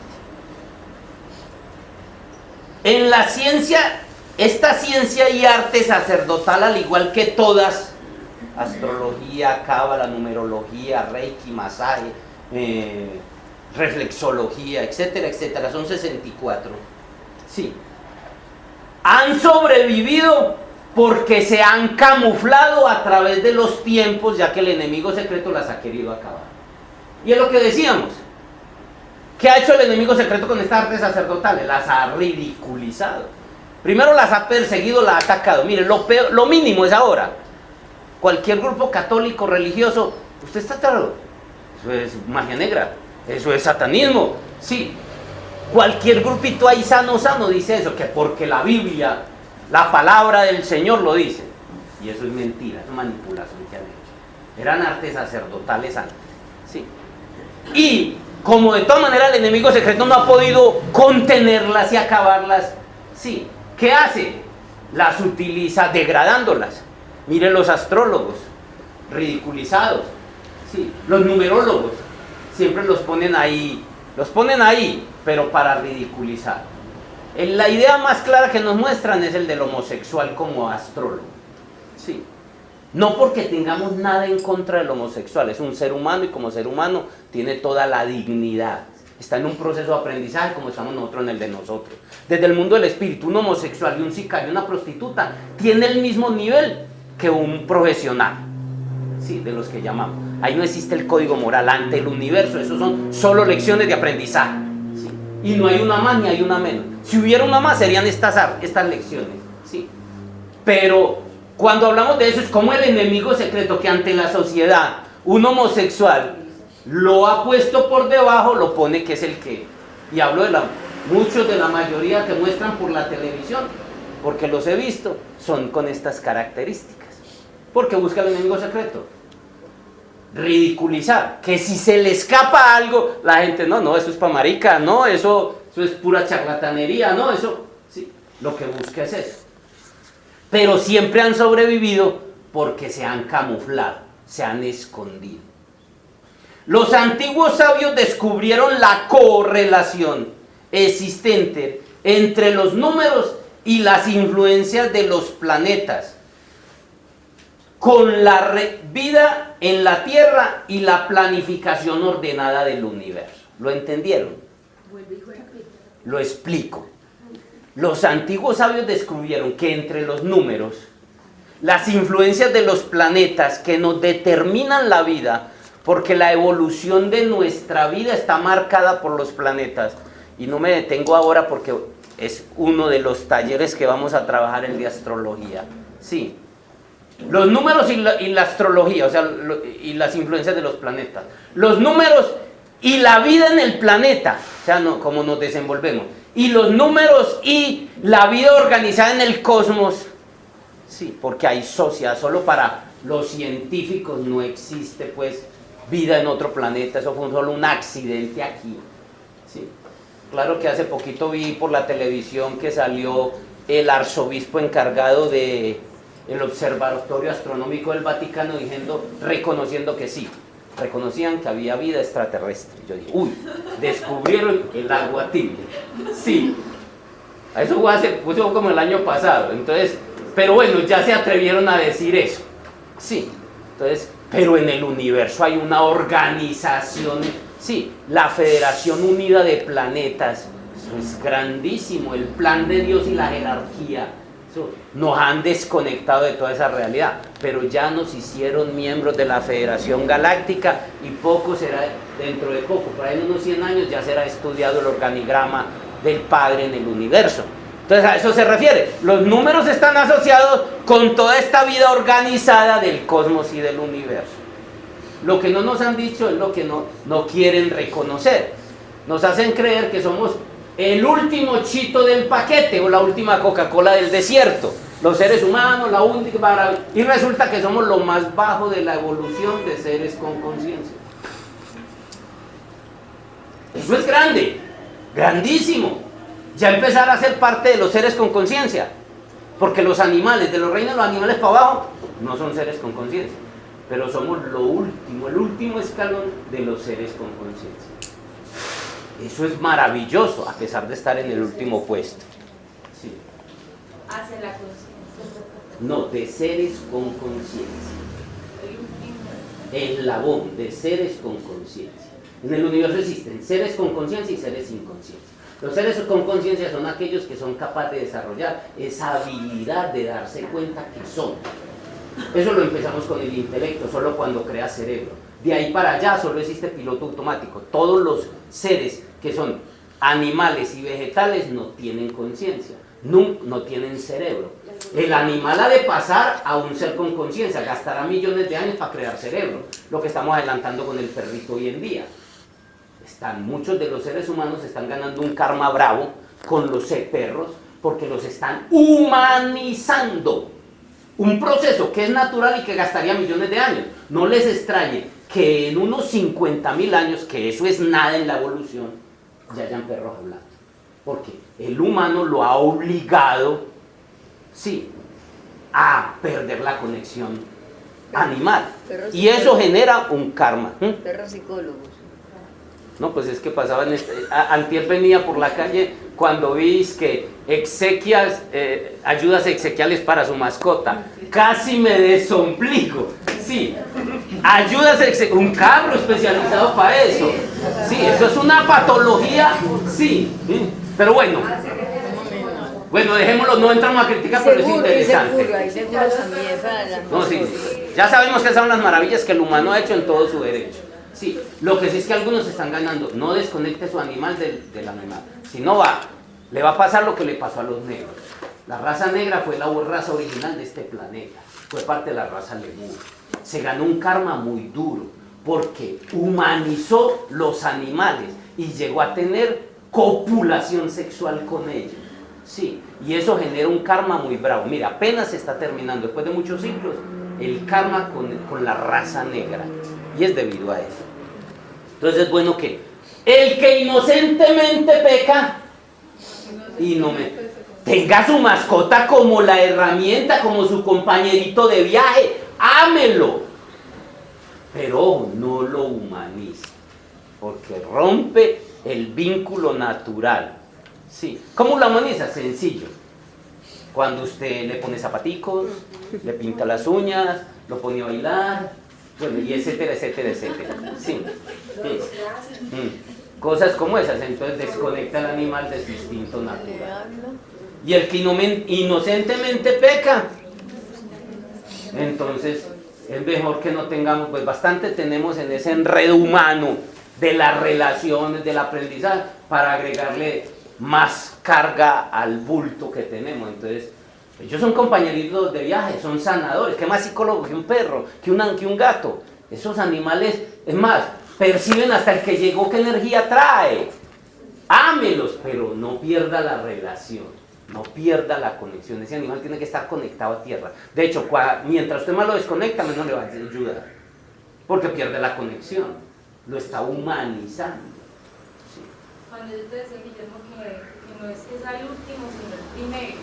En la ciencia, esta ciencia y arte sacerdotal, al igual que todas, astrología, cábala, numerología, reiki, masaje, reflexología, etcétera, etcétera, son 64. Sí. Han sobrevivido porque se han camuflado a través de los tiempos, ya que el enemigo secreto las ha querido acabar. Y es lo que decíamos. ¿Qué ha hecho el enemigo secreto con estas artes sacerdotales? Las ha ridiculizado. Primero las ha perseguido, las ha atacado. Mire, lo mínimo es ahora. Cualquier grupo católico, religioso, usted está atado. Eso es magia negra. Eso es satanismo. Sí. Cualquier grupito ahí sano dice eso, que porque la Biblia, la palabra del Señor lo dice. Y eso es mentira, es manipulación que han hecho. Eran artes sacerdotales antes. Sí. Y como de todas maneras el enemigo secreto no ha podido contenerlas y acabarlas, sí, ¿qué hace? Las utiliza degradándolas. Miren los astrólogos, ridiculizados, sí, los numerólogos, siempre los ponen ahí, pero para ridiculizar. La idea más clara que nos muestran es el del homosexual como astrólogo, sí. No porque tengamos nada en contra del homosexual, es un ser humano y como ser humano tiene toda la dignidad. Está en un proceso de aprendizaje como estamos nosotros en el de nosotros. Desde el mundo del espíritu, un homosexual y un sicario, una prostituta, tiene el mismo nivel que un profesional. Sí, de los que llamamos. Ahí no existe el código moral ante el universo, eso son solo lecciones de aprendizaje. ¿Sí? Y no hay una más ni hay una menos. Si hubiera una más serían estas lecciones. ¿Sí? Pero cuando hablamos de eso es como el enemigo secreto que ante la sociedad un homosexual lo ha puesto por debajo, lo pone que es el que, y hablo de muchos de la mayoría que muestran por la televisión, porque los he visto, son con estas características. Porque busca el enemigo secreto ridiculizar, que si se le escapa algo, la gente, no, eso es pa' marica, no, eso es pura charlatanería, no, eso, sí, lo que busca es eso. Pero siempre han sobrevivido porque se han camuflado, se han escondido. Los antiguos sabios descubrieron la correlación existente entre los números y las influencias de los planetas, con la vida en la Tierra y la planificación ordenada del universo. ¿Lo entendieron? Lo explico. Los antiguos sabios descubrieron que entre los números, las influencias de los planetas que nos determinan la vida, porque la evolución de nuestra vida está marcada por los planetas, y no me detengo ahora porque es uno de los talleres que vamos a trabajar, el de astrología. Sí, los números y la astrología, o sea, y las influencias de los planetas. Los números y la vida en el planeta, o sea, cómo nos desenvolvemos. Y los números y la vida organizada en el cosmos. Sí, porque hay sociedad, solo para los científicos no existe pues vida en otro planeta, eso fue solo un accidente aquí. Sí. Claro que hace poquito vi por la televisión que salió el arzobispo encargado del Observatorio Astronómico del Vaticano reconociendo que sí, reconocían que había vida extraterrestre. Yo dije, uy, descubrieron el agua tibia. Sí, eso fue como el año pasado, entonces, pero bueno, ya se atrevieron a decir eso. Sí, entonces, pero en el universo hay una organización, sí, la Federación Unida de Planetas, eso es grandísimo, el plan de Dios y la jerarquía. Nos han desconectado de toda esa realidad, pero ya nos hicieron miembros de la Federación Galáctica y poco será, dentro de poco, por ahí en unos 100 años ya será estudiado el organigrama del Padre en el universo. Entonces a eso se refiere, los números están asociados con toda esta vida organizada del cosmos y del universo. Lo que no nos han dicho es lo que no quieren reconocer. Nos hacen creer que somos el último chito del paquete o la última Coca-Cola del desierto, los seres humanos, la única maravilla, y resulta que somos lo más bajo de la evolución de seres con conciencia. Eso es grande, grandísimo, ya empezar a ser parte de los seres con conciencia, porque los animales, de los reinos de los animales para abajo, no son seres con conciencia, pero somos lo último, el último escalón de los seres con conciencia. Eso es maravilloso, a pesar de estar en el último puesto. Sí. Hacia la conciencia. No, de seres con conciencia. Eslabón de seres con conciencia. En el universo existen seres con conciencia y seres sin conciencia. Los seres con conciencia son aquellos que son capaces de desarrollar esa habilidad de darse cuenta que son. Eso lo empezamos con el intelecto, solo cuando crea cerebro. De ahí para allá solo existe piloto automático. Todos los seres que son animales y vegetales no tienen conciencia, no tienen cerebro. El animal ha de pasar a un ser con conciencia, gastará millones de años para crear cerebro, lo que estamos adelantando con el perrito hoy en día. Muchos de los seres humanos están ganando un karma bravo con los perros porque los están humanizando. Un proceso que es natural y que gastaría millones de años. No les extrañe que en unos 50.000 años, que eso es nada en la evolución, ya hayan perros hablando. Porque el humano lo ha obligado, sí, a perder la conexión animal. Y eso genera un karma. Perros psicólogos. No, pues es que pasaba antier venía por la calle cuando vi que ayudas exequiales para su mascota. Casi me desombligo. Sí, ayudas un carro especializado para eso. Sí, eso es una patología. Sí, pero bueno, dejémoslo, no entramos a criticar, pero es interesante. Seguro, hay seguros también para la no, sí, ya sabemos que son las maravillas que el humano ha hecho en todo su derecho. Sí, lo que sí es que algunos están ganando. No desconecte su animal del animal. Si no le va a pasar lo que le pasó a los negros. La raza negra fue la raza original de este planeta. Fue parte de la raza lemur. Se ganó un karma muy duro porque humanizó los animales y llegó a tener copulación sexual con ellos. Sí, y eso genera un karma muy bravo. Mira, apenas se está terminando, después de muchos siglos, el karma con la raza negra. Y es debido a eso. Entonces es bueno que el que inocentemente peca y tenga su mascota como la herramienta, como su compañerito de viaje, ámelo. Pero no lo humanice, porque rompe el vínculo natural. Sí. ¿Cómo la humaniza? Sencillo. Cuando usted le pone zapaticos, le pinta las uñas, lo pone a bailar, bueno, y etcétera, etcétera, etcétera. Sí. Cosas como esas, entonces desconecta al animal de su instinto natural. Y el que inocentemente peca, entonces es mejor que no tengamos, pues bastante tenemos en ese enredo humano de las relaciones, del aprendizaje, para agregarle más carga al bulto que tenemos. Entonces, ellos son compañeritos de viaje, son sanadores. ¿Qué más psicólogo que un perro, que un gato? Esos animales, es más, perciben hasta el que llegó qué energía trae. Ámelos, pero no pierda la relación, no pierda la conexión. Ese animal tiene que estar conectado a tierra. De hecho, mientras usted más lo desconecta, menos le va a ayudar, porque pierde la conexión, lo está humanizando. Cuando yo te decía, Guillermo, que no es que sea el último, sino el primero.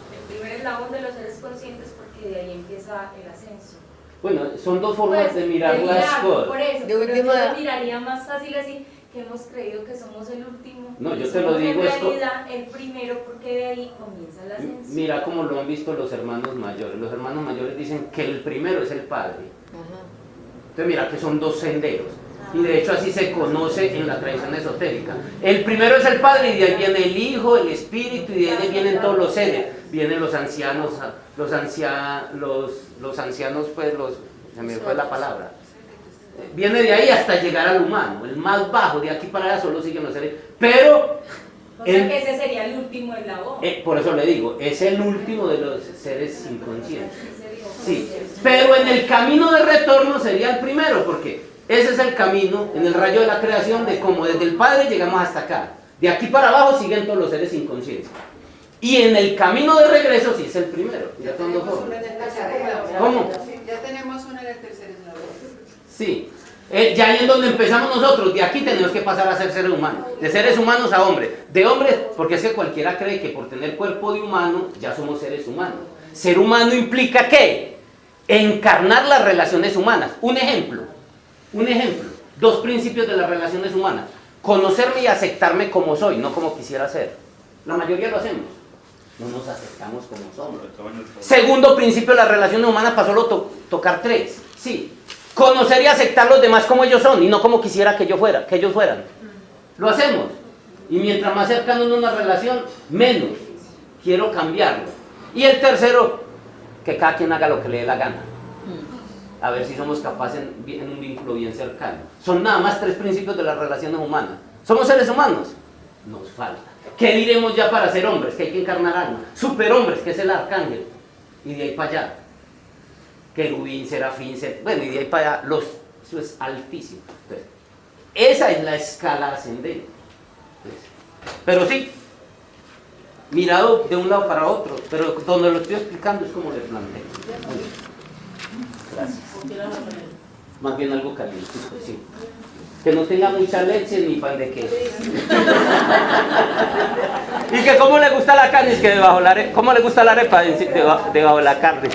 El primer eslabón de los seres conscientes, porque de ahí empieza el ascenso. Bueno, son dos formas Pues, de mirar las cosas. Por eso, De pero última- yo lo miraría más fácil así, que hemos creído que somos el último. No, yo y te lo somos digo, en es realidad el primero, porque de ahí comienza el ascenso. Mira cómo lo han visto los hermanos mayores. Los hermanos mayores dicen que el primero es el Padre. Entonces mira que son dos senderos. Y de hecho así se conoce en la tradición esotérica. El primero es el Padre, y de ahí viene el Hijo, el Espíritu, y de ahí vienen todos los seres. Vienen los ancianos, los ancianos, pues se me fue la palabra. Viene de ahí hasta llegar al humano, el más bajo, de aquí para allá solo siguen los seres. Pero, O sea que ese sería el último eslabón. por eso le digo, es el último de los seres inconscientes. Sí, pero en el camino de retorno sería el primero, porque ese es el camino, en el rayo de la creación, de cómo desde el Padre llegamos hasta acá. De aquí para abajo siguen todos los seres inconscientes. Y en el camino de regreso sí es el primero. Ya tenemos una en el tercer eslabón. ¿Cómo? Ya tenemos una en el tercer eslabón. Sí. Ya ahí es donde empezamos nosotros. De aquí tenemos que pasar a ser seres humanos. De seres humanos a hombres. De hombres, porque es que cualquiera cree que por tener cuerpo de humano ya somos seres humanos. Ser humano implica ¿qué? Encarnar las relaciones humanas. Un ejemplo. Dos principios de las relaciones humanas. Conocerme y aceptarme como soy, no como quisiera ser. La mayoría lo hacemos. No nos aceptamos como somos. Segundo principio de las relaciones humanas, para solo tocar tres. Sí. Conocer y aceptar a los demás como ellos son y no como quisiera que ellos fueran. Lo hacemos. Y mientras más cercano en una relación, menos. Quiero cambiarlo. Y el tercero, que cada quien haga lo que le dé la gana. A ver si somos capaces en un vínculo bien cercano. Son nada más tres principios de las relaciones humanas. ¿Somos seres humanos? Nos falta. ¿Qué diremos ya para ser hombres? Que hay que encarnar alma. Superhombres, que es el arcángel. Y de ahí para allá. Querubín, serafín, bueno, y de ahí para allá, eso es altísimo. Entonces, esa es la escala ascendente. Entonces, pero sí, mirado de un lado para otro, pero donde lo estoy explicando es como le planteo. Gracias. Más bien algo calientito, sí. Que no tenga mucha leche ni pan de queso. Y que cómo le gusta la carne, es que debajo la arepa, ¿cómo le gusta la arepa? Debajo de la carne.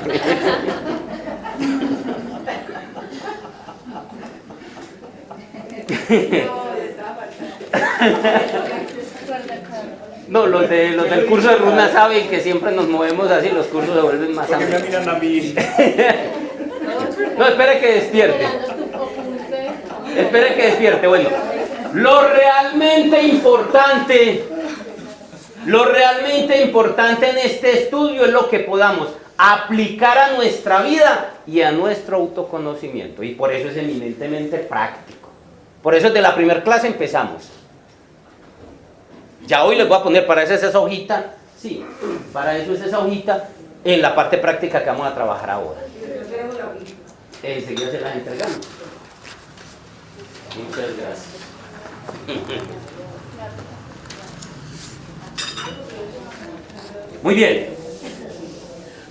No, los del curso de runa saben que siempre nos movemos así, los cursos se vuelven más amplios. ¿Por qué me miran a mí? No, espere que despierte. Espere que despierte. Bueno, lo realmente importante en este estudio es lo que podamos aplicar a nuestra vida y a nuestro autoconocimiento. Y por eso es eminentemente práctico. Por eso desde la primera clase empezamos. Ya hoy les voy a poner, para eso es esa hojita. Sí, para eso es esa hojita en la parte práctica que vamos a trabajar ahora. Enseguida se las entregamos. Muchas gracias. Muy bien.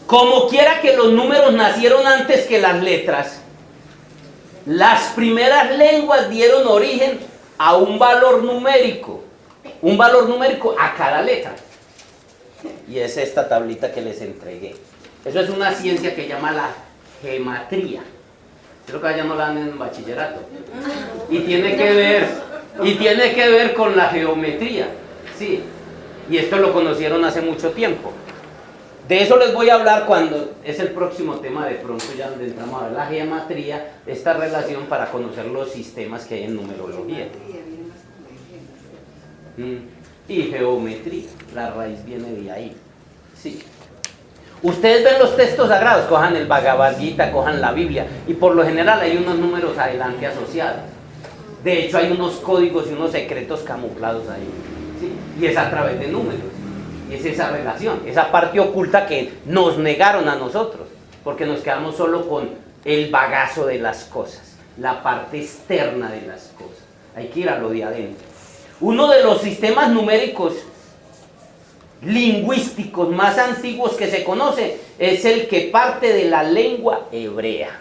Como quiera que los números nacieron antes que las letras, las primeras lenguas dieron origen a un valor numérico a cada letra. Y es esta tablita que les entregué. Eso es una ciencia que llama la gematría. Creo que allá no la dan en bachillerato. Y tiene que ver con la geometría. Sí. Y esto lo conocieron hace mucho tiempo. De eso les voy a hablar cuando es el próximo tema, de pronto ya donde entramos a ver la geometría, esta relación para conocer los sistemas que hay en numerología. Y geometría, la raíz viene de ahí. Sí. Ustedes ven los textos sagrados, cojan el Bhagavad Gita, cojan la Biblia, y por lo general hay unos números adelante asociados. De hecho hay unos códigos y unos secretos camuflados ahí. ¿Sí? Y es a través de números. Es esa relación, esa parte oculta que nos negaron a nosotros, porque nos quedamos solo con el bagazo de las cosas, la parte externa de las cosas. Hay que ir a lo de adentro. Uno de los sistemas numéricos lingüísticos más antiguos que se conoce es el que parte de la lengua hebrea.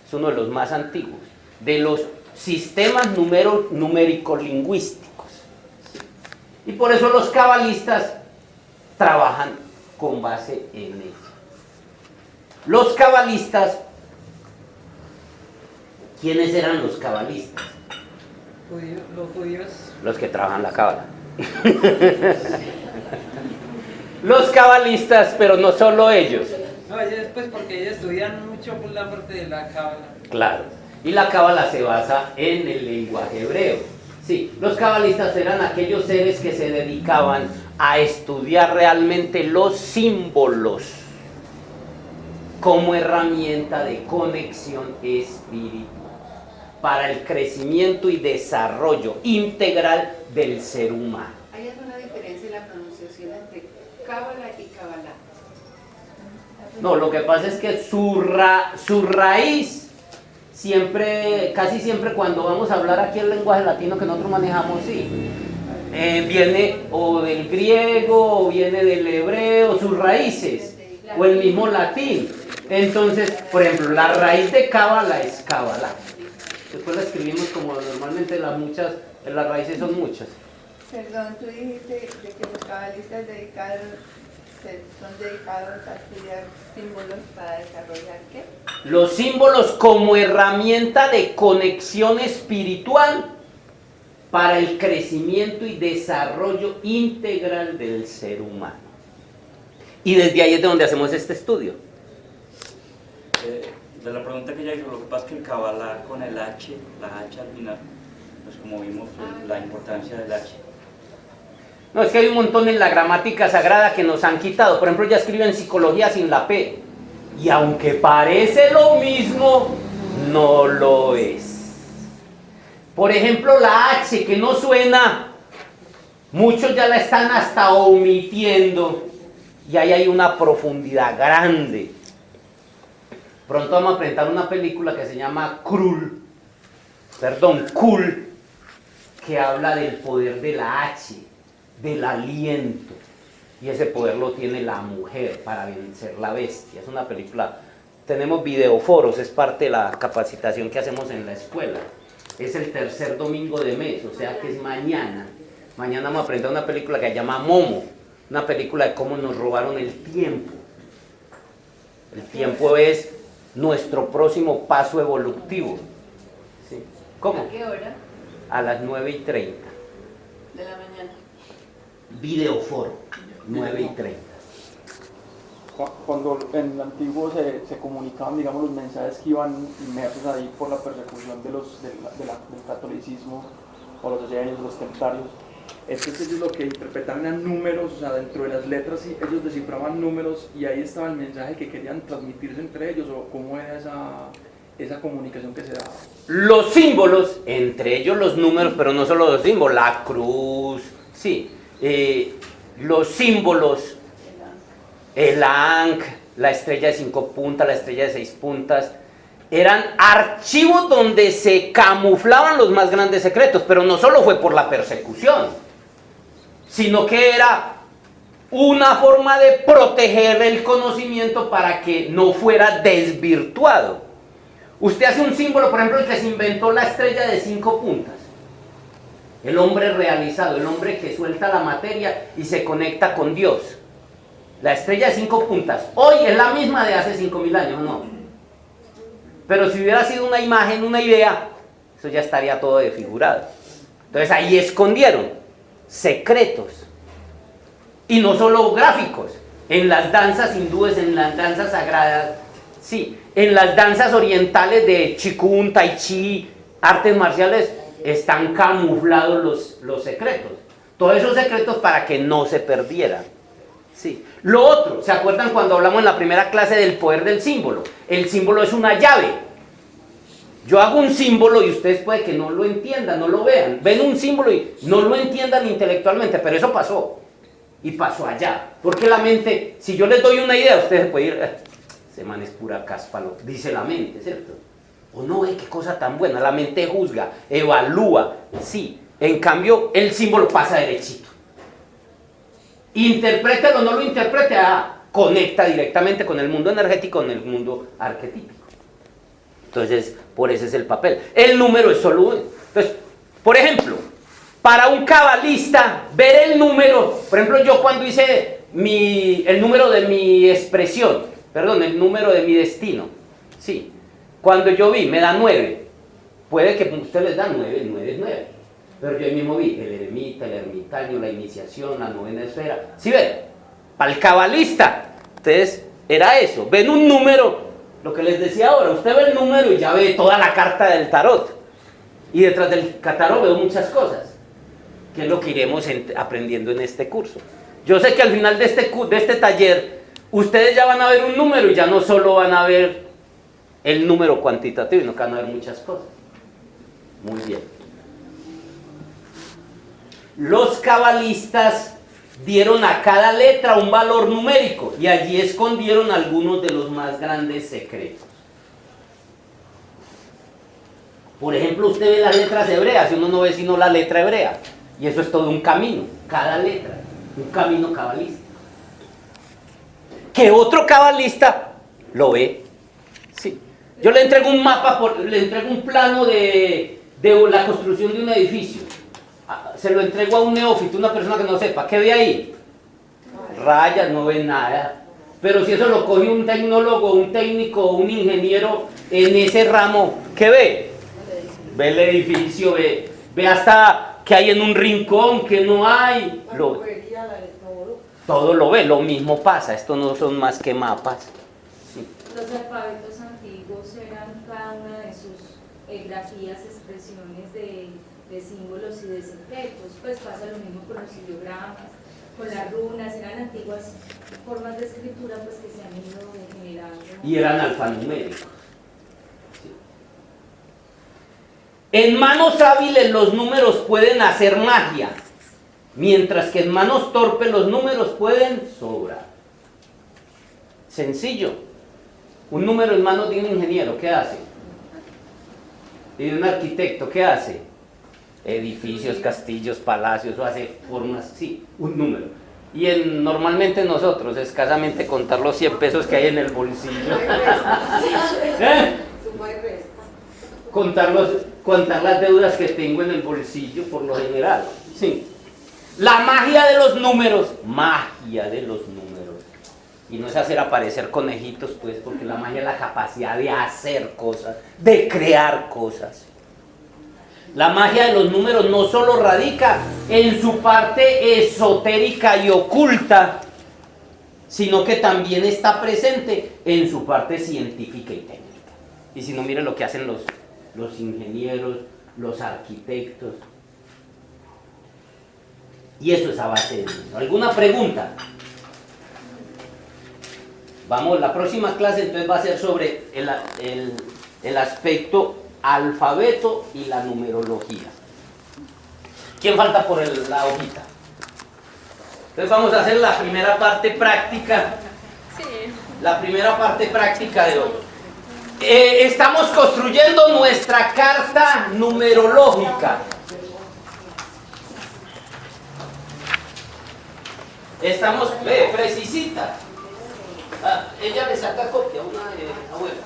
Es uno de los más antiguos, de los sistemas numéricos lingüísticos. Y por eso los cabalistas trabajan con base en ello. Los cabalistas, ¿quiénes eran los cabalistas? Los judíos. Los que trabajan la cábala. Los cabalistas, pero no solo ellos. No, ellos pues porque ellos estudian mucho la parte de la cábala. Claro. Y la cábala se basa en el lenguaje hebreo. Sí, los cabalistas eran aquellos seres que se dedicaban a estudiar realmente los símbolos como herramienta de conexión espiritual para el crecimiento y desarrollo integral del ser humano. ¿Hay alguna diferencia en la pronunciación entre cábala y cabalá? No, lo que pasa es que su raíz siempre, casi siempre cuando vamos a hablar aquí el lenguaje latino que nosotros manejamos, sí, viene o del griego o viene del hebreo, sus raíces, o el mismo latín. Entonces, por ejemplo, la raíz de cábala es cábala. Después la escribimos como normalmente las raíces son muchas. Perdón, tú dijiste de que los cabalistas son dedicados a estudiar símbolos para desarrollar ¿qué? Los símbolos como herramienta de conexión espiritual para el crecimiento y desarrollo integral del ser humano. Y desde ahí es de donde hacemos este estudio. De la pregunta que ella hizo, lo que pasa es que el Kabbalah con el H, la H al final, pues como vimos la importancia del H. No, es que hay un montón en la gramática sagrada que nos han quitado. Por ejemplo, ya escriben psicología sin la P. Y aunque parece lo mismo, no lo es. Por ejemplo, la H que no suena, muchos ya la están hasta omitiendo. Y ahí hay una profundidad grande. Pronto vamos a presentar una película que se llama Kul, que habla del poder de la H, del aliento. Y ese poder lo tiene la mujer para vencer la bestia. Es una película, tenemos videoforos, es parte de la capacitación que hacemos en la escuela. Es el tercer domingo de mes, o sea que es mañana. Mañana vamos a presentar una película que se llama Momo, una película de cómo nos robaron el tiempo. El tiempo es nuestro próximo paso evolutivo. ¿Sí? ¿Cómo? ¿A qué hora? A las 9:30. De la mañana. Videoforo, 9:30. Cuando en el antiguo se comunicaban, digamos, los mensajes que iban inmersos ahí por la persecución del catolicismo, o los esenios, los templarios, entonces ellos lo que interpretaban eran números, o sea, dentro de las letras ellos descifraban números y ahí estaba el mensaje que querían transmitirse entre ellos, o cómo era esa comunicación que se daba. Los símbolos, entre ellos los números, pero no solo los símbolos, la cruz, sí, los símbolos, el Ankh, la estrella de 5 puntas, la estrella de 6 puntas, eran archivos donde se camuflaban los más grandes secretos, pero no solo fue por la persecución, sino que era una forma de proteger el conocimiento para que no fuera desvirtuado. Usted hace un símbolo, por ejemplo, el que se inventó la estrella de 5 puntas. El hombre realizado, el hombre que suelta la materia y se conecta con Dios. La estrella de 5 puntas, hoy es la misma de hace 5.000 años, ¿no? Pero si hubiera sido una imagen, una idea, eso ya estaría todo desfigurado. Entonces ahí escondieron secretos Y no solo gráficos, en las danzas hindúes, en las danzas sagradas, sí, en las danzas orientales de Qigong, Tai Chi, artes marciales, están camuflados los secretos. Todos esos secretos para que no se perdieran. Sí. Lo otro, ¿se acuerdan cuando hablamos en la primera clase del poder del símbolo? El símbolo es una llave. Yo hago un símbolo y ustedes puede que no lo entiendan, no lo vean. Ven un símbolo y no lo entiendan intelectualmente, pero eso pasó. Y pasó allá. Porque la mente, si yo les doy una idea, ustedes pueden ir, ese man es pura caspa, dice la mente, ¿cierto? O no, qué cosa tan buena. La mente juzga, evalúa, sí. En cambio, el símbolo pasa derechito. Interprételo o no lo interprete, conecta directamente con el mundo energético, con el mundo arquetípico. Entonces, por ese es el papel. El número es solo uno. Entonces, por ejemplo, para un cabalista, ver el número, por ejemplo, yo cuando hice el número de mi expresión, perdón, el número de mi destino, sí, cuando yo vi, me da 9, puede que a ustedes les da 9, el 9 es 9, pero yo ahí mismo vi el eremita, el ermitaño, la iniciación, la novena esfera, ¿sí ven? Para el cabalista, entonces, era eso, ven un número, lo que les decía ahora, usted ve el número y ya ve toda la carta del tarot, y detrás del tarot veo muchas cosas, que es lo que iremos aprendiendo en este curso. Yo sé que al final de este taller, ustedes ya van a ver un número y ya no solo van a ver el número cuantitativo, sino que van a ver muchas cosas. Muy bien. Los cabalistas dieron a cada letra un valor numérico y allí escondieron algunos de los más grandes secretos. Por ejemplo, usted ve las letras hebreas y uno no ve sino la letra hebrea. Y eso es todo un camino, cada letra, un camino cabalista. Que otro cabalista lo ve. Sí. Yo le entrego un mapa, le entrego un plano de la construcción de un edificio. Se lo entrego a un neófito, una persona que no sepa. ¿Qué ve ahí? Rayas, no ve nada. Pero si eso lo coge un tecnólogo, un técnico, un ingeniero en ese ramo, ¿qué ve? Ve el edificio, ve hasta que hay en un rincón, que no hay. Todo lo ve, lo mismo pasa. Estos no son más que mapas. Sí. Los alfabetos antiguos eran cada una de sus grafías, expresiones de símbolos y de secretos. Pues pasa lo mismo con los ideogramas, con las runas, eran antiguas formas de escritura pues que se han ido degenerando. Y eran alfanuméricos. En manos hábiles los números pueden hacer magia, mientras que en manos torpes los números pueden sobrar. Sencillo. Un número en manos de un ingeniero, ¿qué hace? Y de un arquitecto, ¿qué hace? Edificios, castillos, palacios, o hace formas, sí, un número. Y normalmente nosotros, escasamente contar los 100 pesos que hay en el bolsillo. Contar las deudas que tengo en el bolsillo por lo general. Sí. La magia de los números, y no es hacer aparecer conejitos, pues, porque la magia es la capacidad de hacer cosas, de crear cosas. La magia de los números no solo radica en su parte esotérica y oculta, sino que también está presente en su parte científica y técnica. Y si no, miren lo que hacen los ingenieros, los arquitectos. Y eso es a base de números. ¿Alguna pregunta? Vamos, la próxima clase entonces va a ser sobre el aspecto alfabeto y la numerología. ¿Quién falta por la hojita? Entonces vamos a hacer la primera parte práctica. Sí. La primera parte práctica de hoy. Estamos construyendo nuestra carta numerológica. Estamos, precisita. Ella le saca copia a una abuela.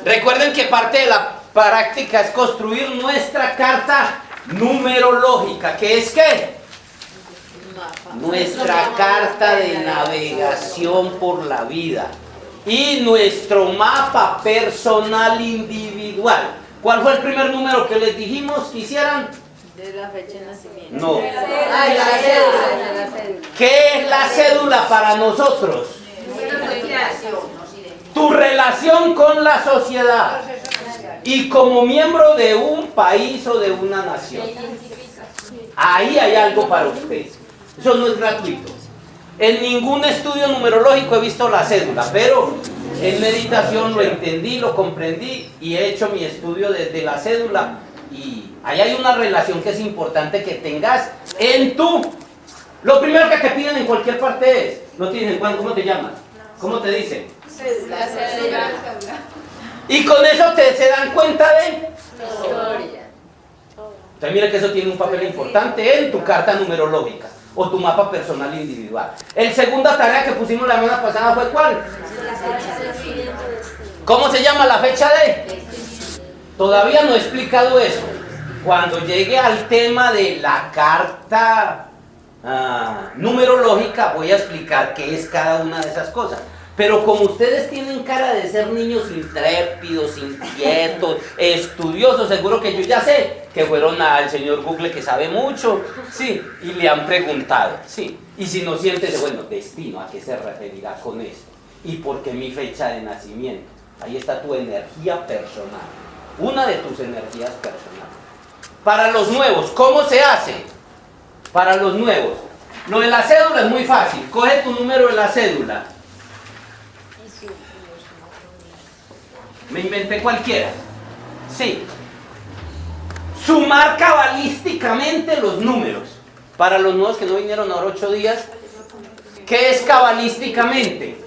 Recuerden que parte de la práctica es construir nuestra carta numerológica. ¿Qué es qué? Nuestra carta de navegación por la vida y nuestro mapa personal individual. ¿Cuál fue el primer número que les dijimos que hicieran? De la fecha de nacimiento. No. Ah, de la cédula, de la cédula. ¿Qué es la cédula para nosotros? Tu relación con la sociedad y como miembro de un país o de una nación. Ahí hay algo para usted. Eso no es gratuito. En ningún estudio numerológico he visto la cédula, pero en meditación lo entendí, lo comprendí y he hecho mi estudio desde la cédula. Y ahí hay una relación que es importante que tengas en tu... Lo primero que te piden en cualquier parte es, no tienes en cuenta, ¿cómo te llamas? ¿Cómo te dicen? La cédula. Y con eso se dan cuenta de... Historia. Entonces mira que eso tiene un papel importante en tu carta numerológica o tu mapa personal individual. El segunda tarea que pusimos la semana pasada fue ¿cuál? ¿Cómo se llama la fecha de? Todavía no he explicado eso. Cuando llegue al tema de la carta numerológica voy a explicar qué es cada una de esas cosas. Pero como ustedes tienen cara de ser niños intrépidos, inquietos, estudiosos, seguro que yo ya sé que fueron al señor Google que sabe mucho, sí, y le han preguntado, sí. Y si no sientes, bueno, destino, ¿a qué se referirá con esto? ¿Y por qué mi fecha de nacimiento? Ahí está tu energía personal, una de tus energías personales. Para los nuevos, ¿cómo se hace? Para los nuevos, lo de la cédula es muy fácil, coge tu número de la cédula. Me inventé cualquiera. Sí. Sumar cabalísticamente los números. Para los nuevos que no vinieron ahora 8 días, ¿qué es cabalísticamente?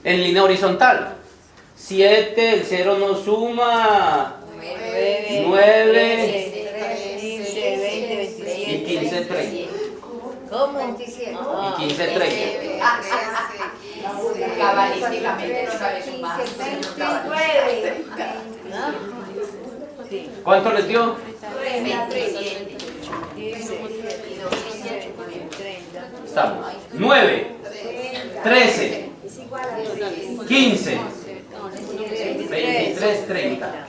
En línea horizontal. 7, el 0 no suma. 9 y 15, 30. ¿Cómo? Y 15, 30. Cabalísticamente no sabe sumar. ¿Cuánto les dio? 27. Estamos. 9, 13, 15, 23, 30.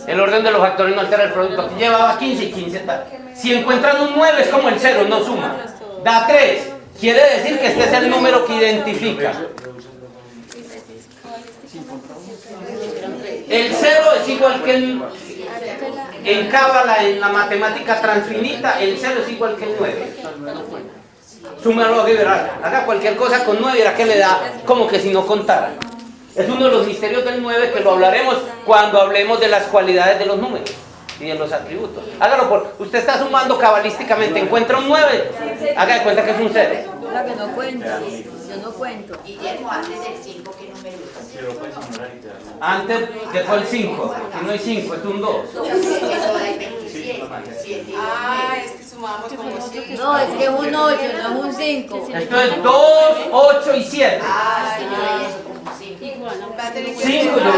El orden de los factores no altera el producto. Aquí llevaba 15 y 15 tal. Si encuentran un 9 es como el 0, no suma. Da 3. Quiere decir que este es el número que identifica. El 0 es igual que en cábala, en la matemática transfinita, el 0 es igual que el 9. Súmalo y verá. Haga cualquier cosa con 9 y verá que le da como que si no contara. Es uno de los misterios del 9 que lo hablaremos cuando hablemos de las cualidades de los números y de los atributos. Hágalo por... Usted está sumando cabalísticamente, encuentra un 9, haga de cuenta que es un 0. La que no cuento, yo no cuento. Y llego antes del 5, ¿qué número es? Antes que fue el 5, si no hay 5, es un 2. Ah, es que sumamos como 5. No, es que es un 8, no es un 5. Esto es 2, 8 y 7. Ah, es que yo veía eso como 5. Va a tener que 5, yo veo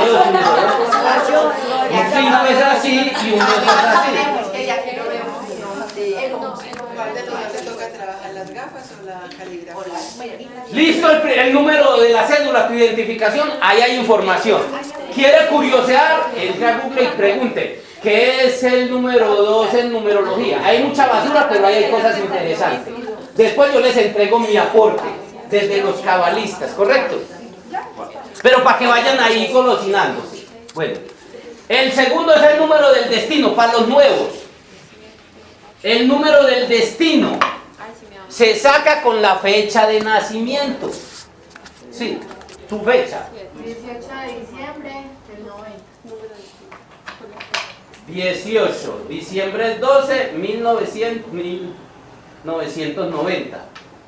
5. Un 5 es así y un 2 es así. que ya que lo vemos. ¿Cuál de los dos te toca trabajar, las gafas o la caligrafía? Listo el número de la cédula, tu identificación, ahí hay información. ¿Quiere curiosear? Entre a Google y pregunte, ¿qué es el número 2 en numerología? Hay mucha basura, pero ahí hay cosas interesantes. Después yo les entrego mi aporte, desde los cabalistas, ¿correcto? Pero para que vayan ahí golosinándose. Bueno, el segundo es el número del destino, para los nuevos. El número del destino se saca con la fecha de nacimiento. Sí, tu fecha. 18 de diciembre del 90. 18, diciembre 12, 1990.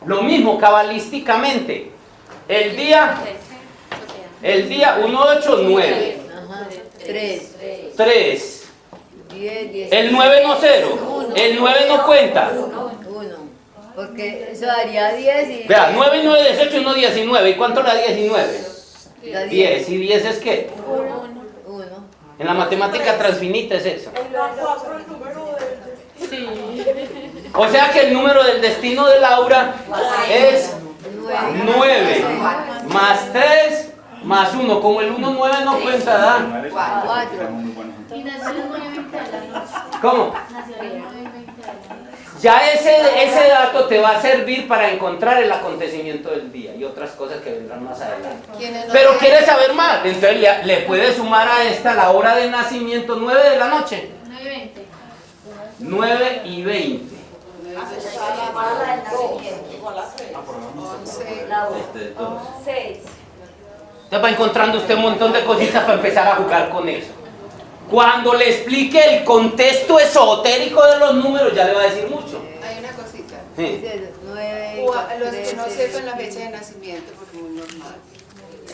Lo mismo cabalísticamente. El día 189. 3. 10. El 9 no 0. El 9 no cuenta. 1. Porque eso daría 10 y... Vea, 9 y 9, 18 y 1, 19. ¿Y cuánto da 19? Da 10. ¿Y 10 es qué? 1. En la matemática transfinita es eso. O sea que el número del destino de Laura es 9 más 3 más 1, como el 1, 9 no cuenta, ¿da? 4. Y nació a las 9:20 de la noche. ¿Cómo? Nació a las 9:20 de la noche. Ya ese dato te va a servir para encontrar el acontecimiento del día y otras cosas que vendrán más adelante. Pero quieres saber más, entonces le puedes sumar a esta la hora de nacimiento, 9 de la noche. 9:20. 9:20. Entonces va encontrando usted un montón de cositas para empezar a jugar con eso. Cuando le explique el contexto esotérico de los números, ya le va a decir mucho. Hay una cosita. Sí. O a los que no sepan la fecha de nacimiento, porque es muy normal,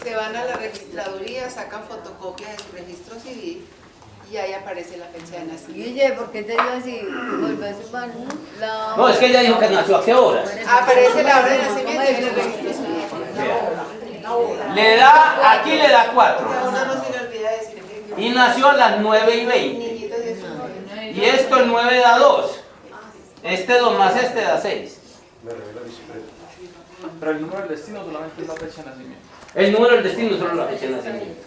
se van a la registraduría, sacan fotocopia de su registro civil y ahí aparece la fecha de nacimiento. Guille, ¿por qué te digo así? La... No, es que ella dijo que nació a qué horas. Aparece la hora de nacimiento en el registro civil. Le da, aquí le da 4. A uno no se le olvida decir que Y nació a las 9:20. niñito de su Y esto el 9 da 2. Este 2 más este da 6. Pero el número del destino solamente es la fecha de nacimiento. El número del destino es solo la fecha de nacimiento.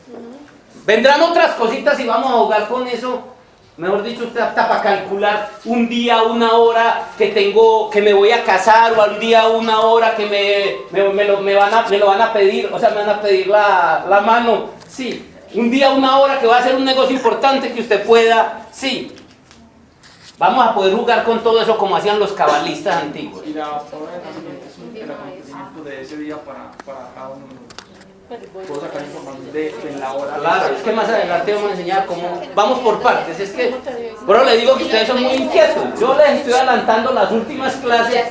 Vendrán otras cositas y vamos a jugar con eso. Mejor dicho, usted hasta para calcular un día, una hora que tengo, que me voy a casar, o un día, una hora que me lo van a pedir, o sea, me van a pedir la mano. Sí. Un día, una hora que va a ser un negocio importante que usted pueda. Sí. Vamos a poder jugar con todo eso como hacían los cabalistas antiguos. Y la hora de nacimiento es el acontecimiento de ese día para cada uno. Puedo sacar información de la hora. Claro, es que más adelante vamos a enseñar cómo. Vamos por partes, es que. Pero le digo que ustedes son muy inquietos. Yo les estoy adelantando las últimas clases.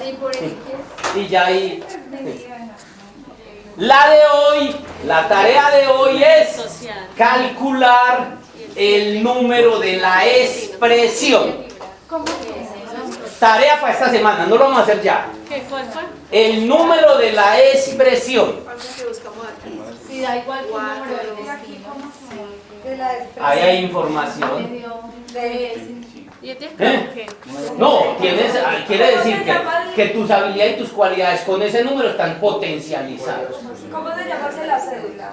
Y ya ahí. La de hoy, la tarea de hoy es calcular el número de la expresión. Tarea para esta semana, no lo vamos a hacer ya. El número de la expresión. que buscamos aquí. Si da igual que el número del destino. Ahí hay información. ¿Eh? No, quiere decir que tus habilidades y tus cualidades con ese número están potencializadas. ¿Cómo se llama la cédula?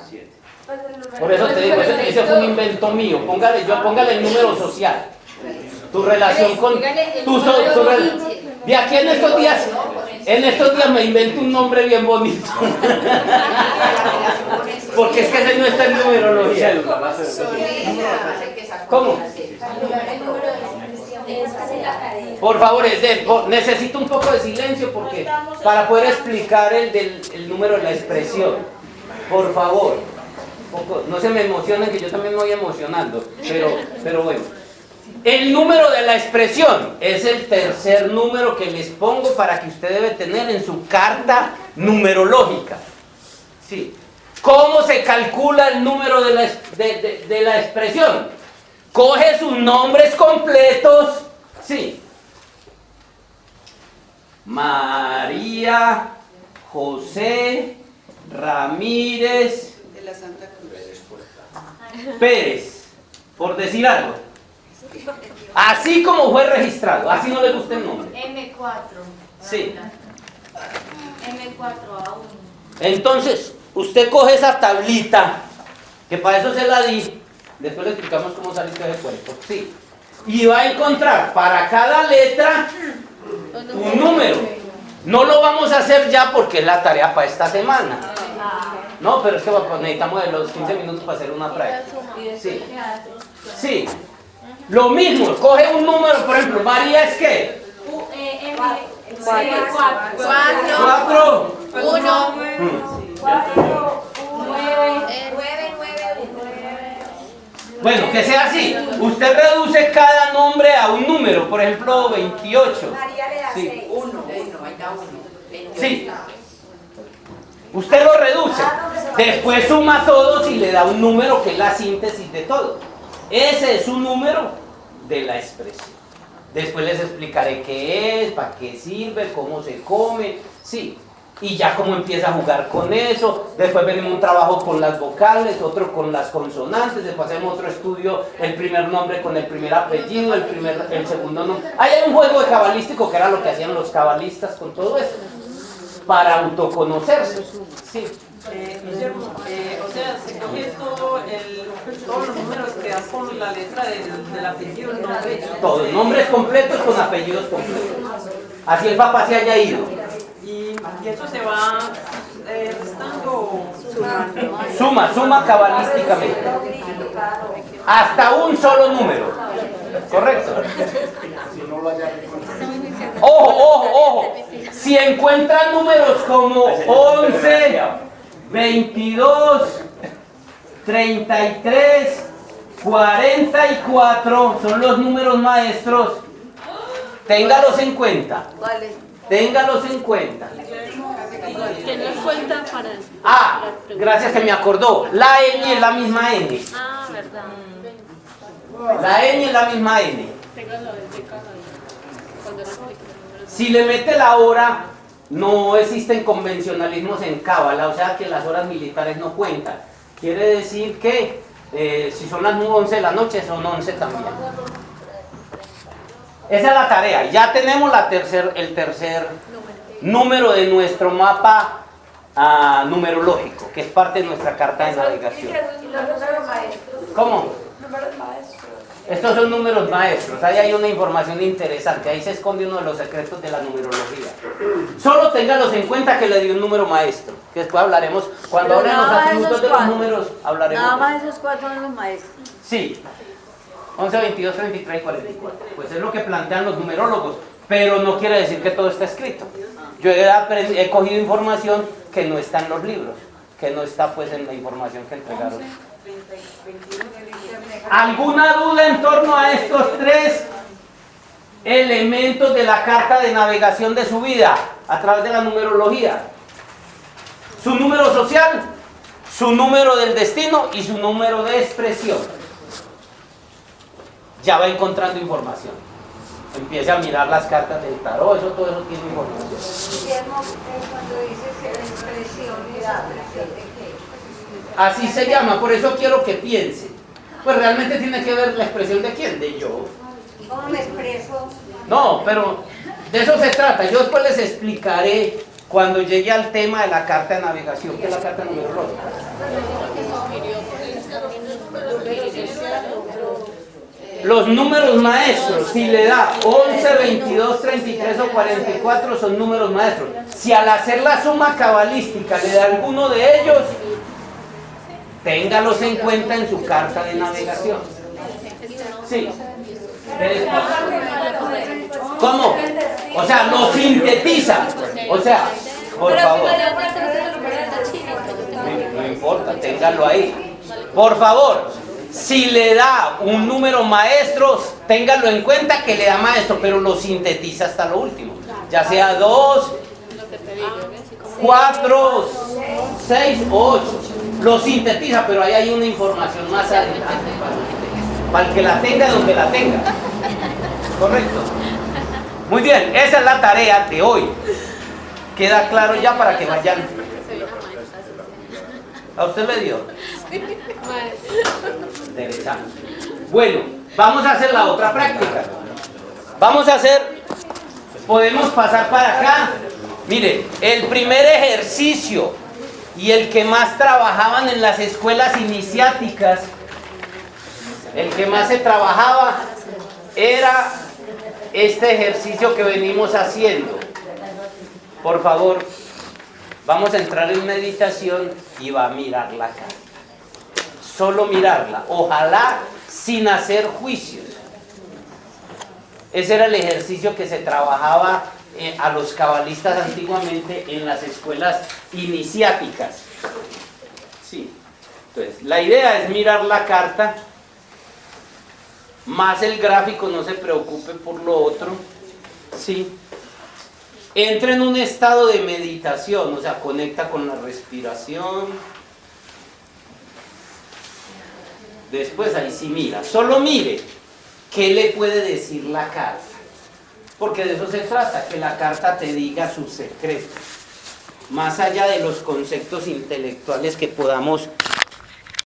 Por eso te digo, ese fue un invento mío. Póngale el número social. Tu relación con de aquí en estos días me invento un nombre bien bonito. Porque es que ese no está en numerología. ¿Cómo? Por favor, necesito un poco de silencio porque para poder explicar el número de la expresión. Por favor, no se me emocionen, que yo también me voy emocionando, pero bueno. El número de la expresión es el tercer número que les pongo para que usted debe tener en su carta numerológica. Sí. ¿Cómo se calcula el número de la expresión? Coge sus nombres completos. Sí. María José Ramírez De la Santa Cruz. Pérez, por decir algo. Así como fue registrado, así no le gusta el nombre. M4. Sí. M4A1. Entonces, usted coge esa tablita, que para eso se la di, después le explicamos cómo sale este cuerpo. Sí. Y va a encontrar para cada letra un número. No lo vamos a hacer ya porque es la tarea para esta semana. No, pero es que necesitamos de los 15 minutos para hacer una práctica. Sí. Sí. Lo mismo, coge un número, por ejemplo, María es ¿qué? 4. 1. 9. Bueno, que sea así. Usted reduce cada nombre a un número, por ejemplo, 28. María le da 6. 1. Sí. Usted lo reduce. Después suma todos y le da un número que es la síntesis de todo. Ese es un número de la expresión. Después les explicaré qué es, para qué sirve, cómo se come, sí. Y ya cómo empieza a jugar con eso. Después venimos un trabajo con las vocales, otro con las consonantes. Después hacemos otro estudio, el primer nombre con el primer apellido, el segundo nombre. Ahí hay un juego de cabalístico que era lo que hacían los cabalistas con todo eso. para autoconocerse. Sí. Guillermo, o sea, se coge todos los números que das con la letra del apellido, el nombre. Todos, nombres completos con apellidos completos. Así el papá se haya ido. Y eso se va restando o sumando. Suma cabalísticamente. Hasta un solo número. ¿Correcto? Ojo. Si encuentran números como 11, 22, 33, 44, son los números maestros, téngalos en cuenta. Téngalos en cuenta. ¿Qué nos cuenta para...? Ah, gracias que me acordó. La ñ es la misma n. Ah, verdad. La ñ es la misma n. Téngalo desde casa. Cuando era pequeño. Si le mete la hora, no existen convencionalismos en cábala, o sea que las horas militares no cuentan. Quiere decir que si son las 11 de la noche, son 11 también. Esa es la tarea. Ya tenemos el tercer número de nuestro mapa numerológico, que es parte de nuestra carta de navegación. ¿Cómo? Números maestros. Estos son números maestros. Ahí hay una información interesante. Ahí se esconde uno de los secretos de la numerología. Solo téngalos en cuenta que le dio un número maestro. Que después hablaremos. Cuando hablemos atributos de los números, hablaremos. Nada más esos cuatro son los maestros. Sí. 11, 22, 33 y 44. Pues es lo que plantean los numerólogos. Pero no quiere decir que todo está escrito. Yo he cogido información que no está en los libros. Que no está pues en la información que entregaron. ¿Alguna duda en torno a estos tres elementos de la carta de navegación de su vida a través de la numerología? Su número social, su número del destino y su número de expresión. Ya va encontrando información. Empiece a mirar las cartas del tarot, todo eso tiene información. Guillermo, cuando dices que la expresión es la expresión de qué. Así se llama, por eso quiero que piense. Pues realmente tiene que ver la expresión de quién, de yo. ¿Cómo me expreso? No, pero de eso se trata. Yo después les explicaré cuando llegue al tema de la carta de navegación, que es la carta numerológica. Los números maestros, si le da 11, 22, 33 o 44, son números maestros. Si al hacer la suma cabalística le da alguno de ellos, téngalos en cuenta en su carta de navegación. Sí. ¿Cómo? O sea, lo sintetiza. O sea, por favor. No importa, téngalo ahí. Por favor, si le da un número maestro, téngalo en cuenta que le da maestro, pero lo sintetiza hasta lo último. Ya sea 2, 4, 6 o 8. Lo sintetiza, pero ahí hay una información más adelante para el que la tenga donde la tenga. ¿Correcto? Muy bien, esa es la tarea de hoy. Queda claro ya para que vayan. ¿A usted le dio? Interesante. Bueno, vamos a hacer la otra práctica. Podemos pasar para acá. Mire, el primer ejercicio y el que más trabajaban en las escuelas iniciáticas, el que más se trabajaba era este ejercicio que venimos haciendo. Por favor, vamos a entrar en meditación y va a mirar la carta. Solo mirarla, ojalá sin hacer juicios. Ese era el ejercicio que se trabajaba a los cabalistas antiguamente en las escuelas iniciáticas. Sí. Entonces, la idea es mirar la carta, más el gráfico, no se preocupe por lo otro. Sí. Entra en un estado de meditación, o sea, conecta con la respiración. Después ahí sí mira, solo mire qué le puede decir la carta. Porque de eso se trata, que la carta te diga sus secretos. Más allá de los conceptos intelectuales que podamos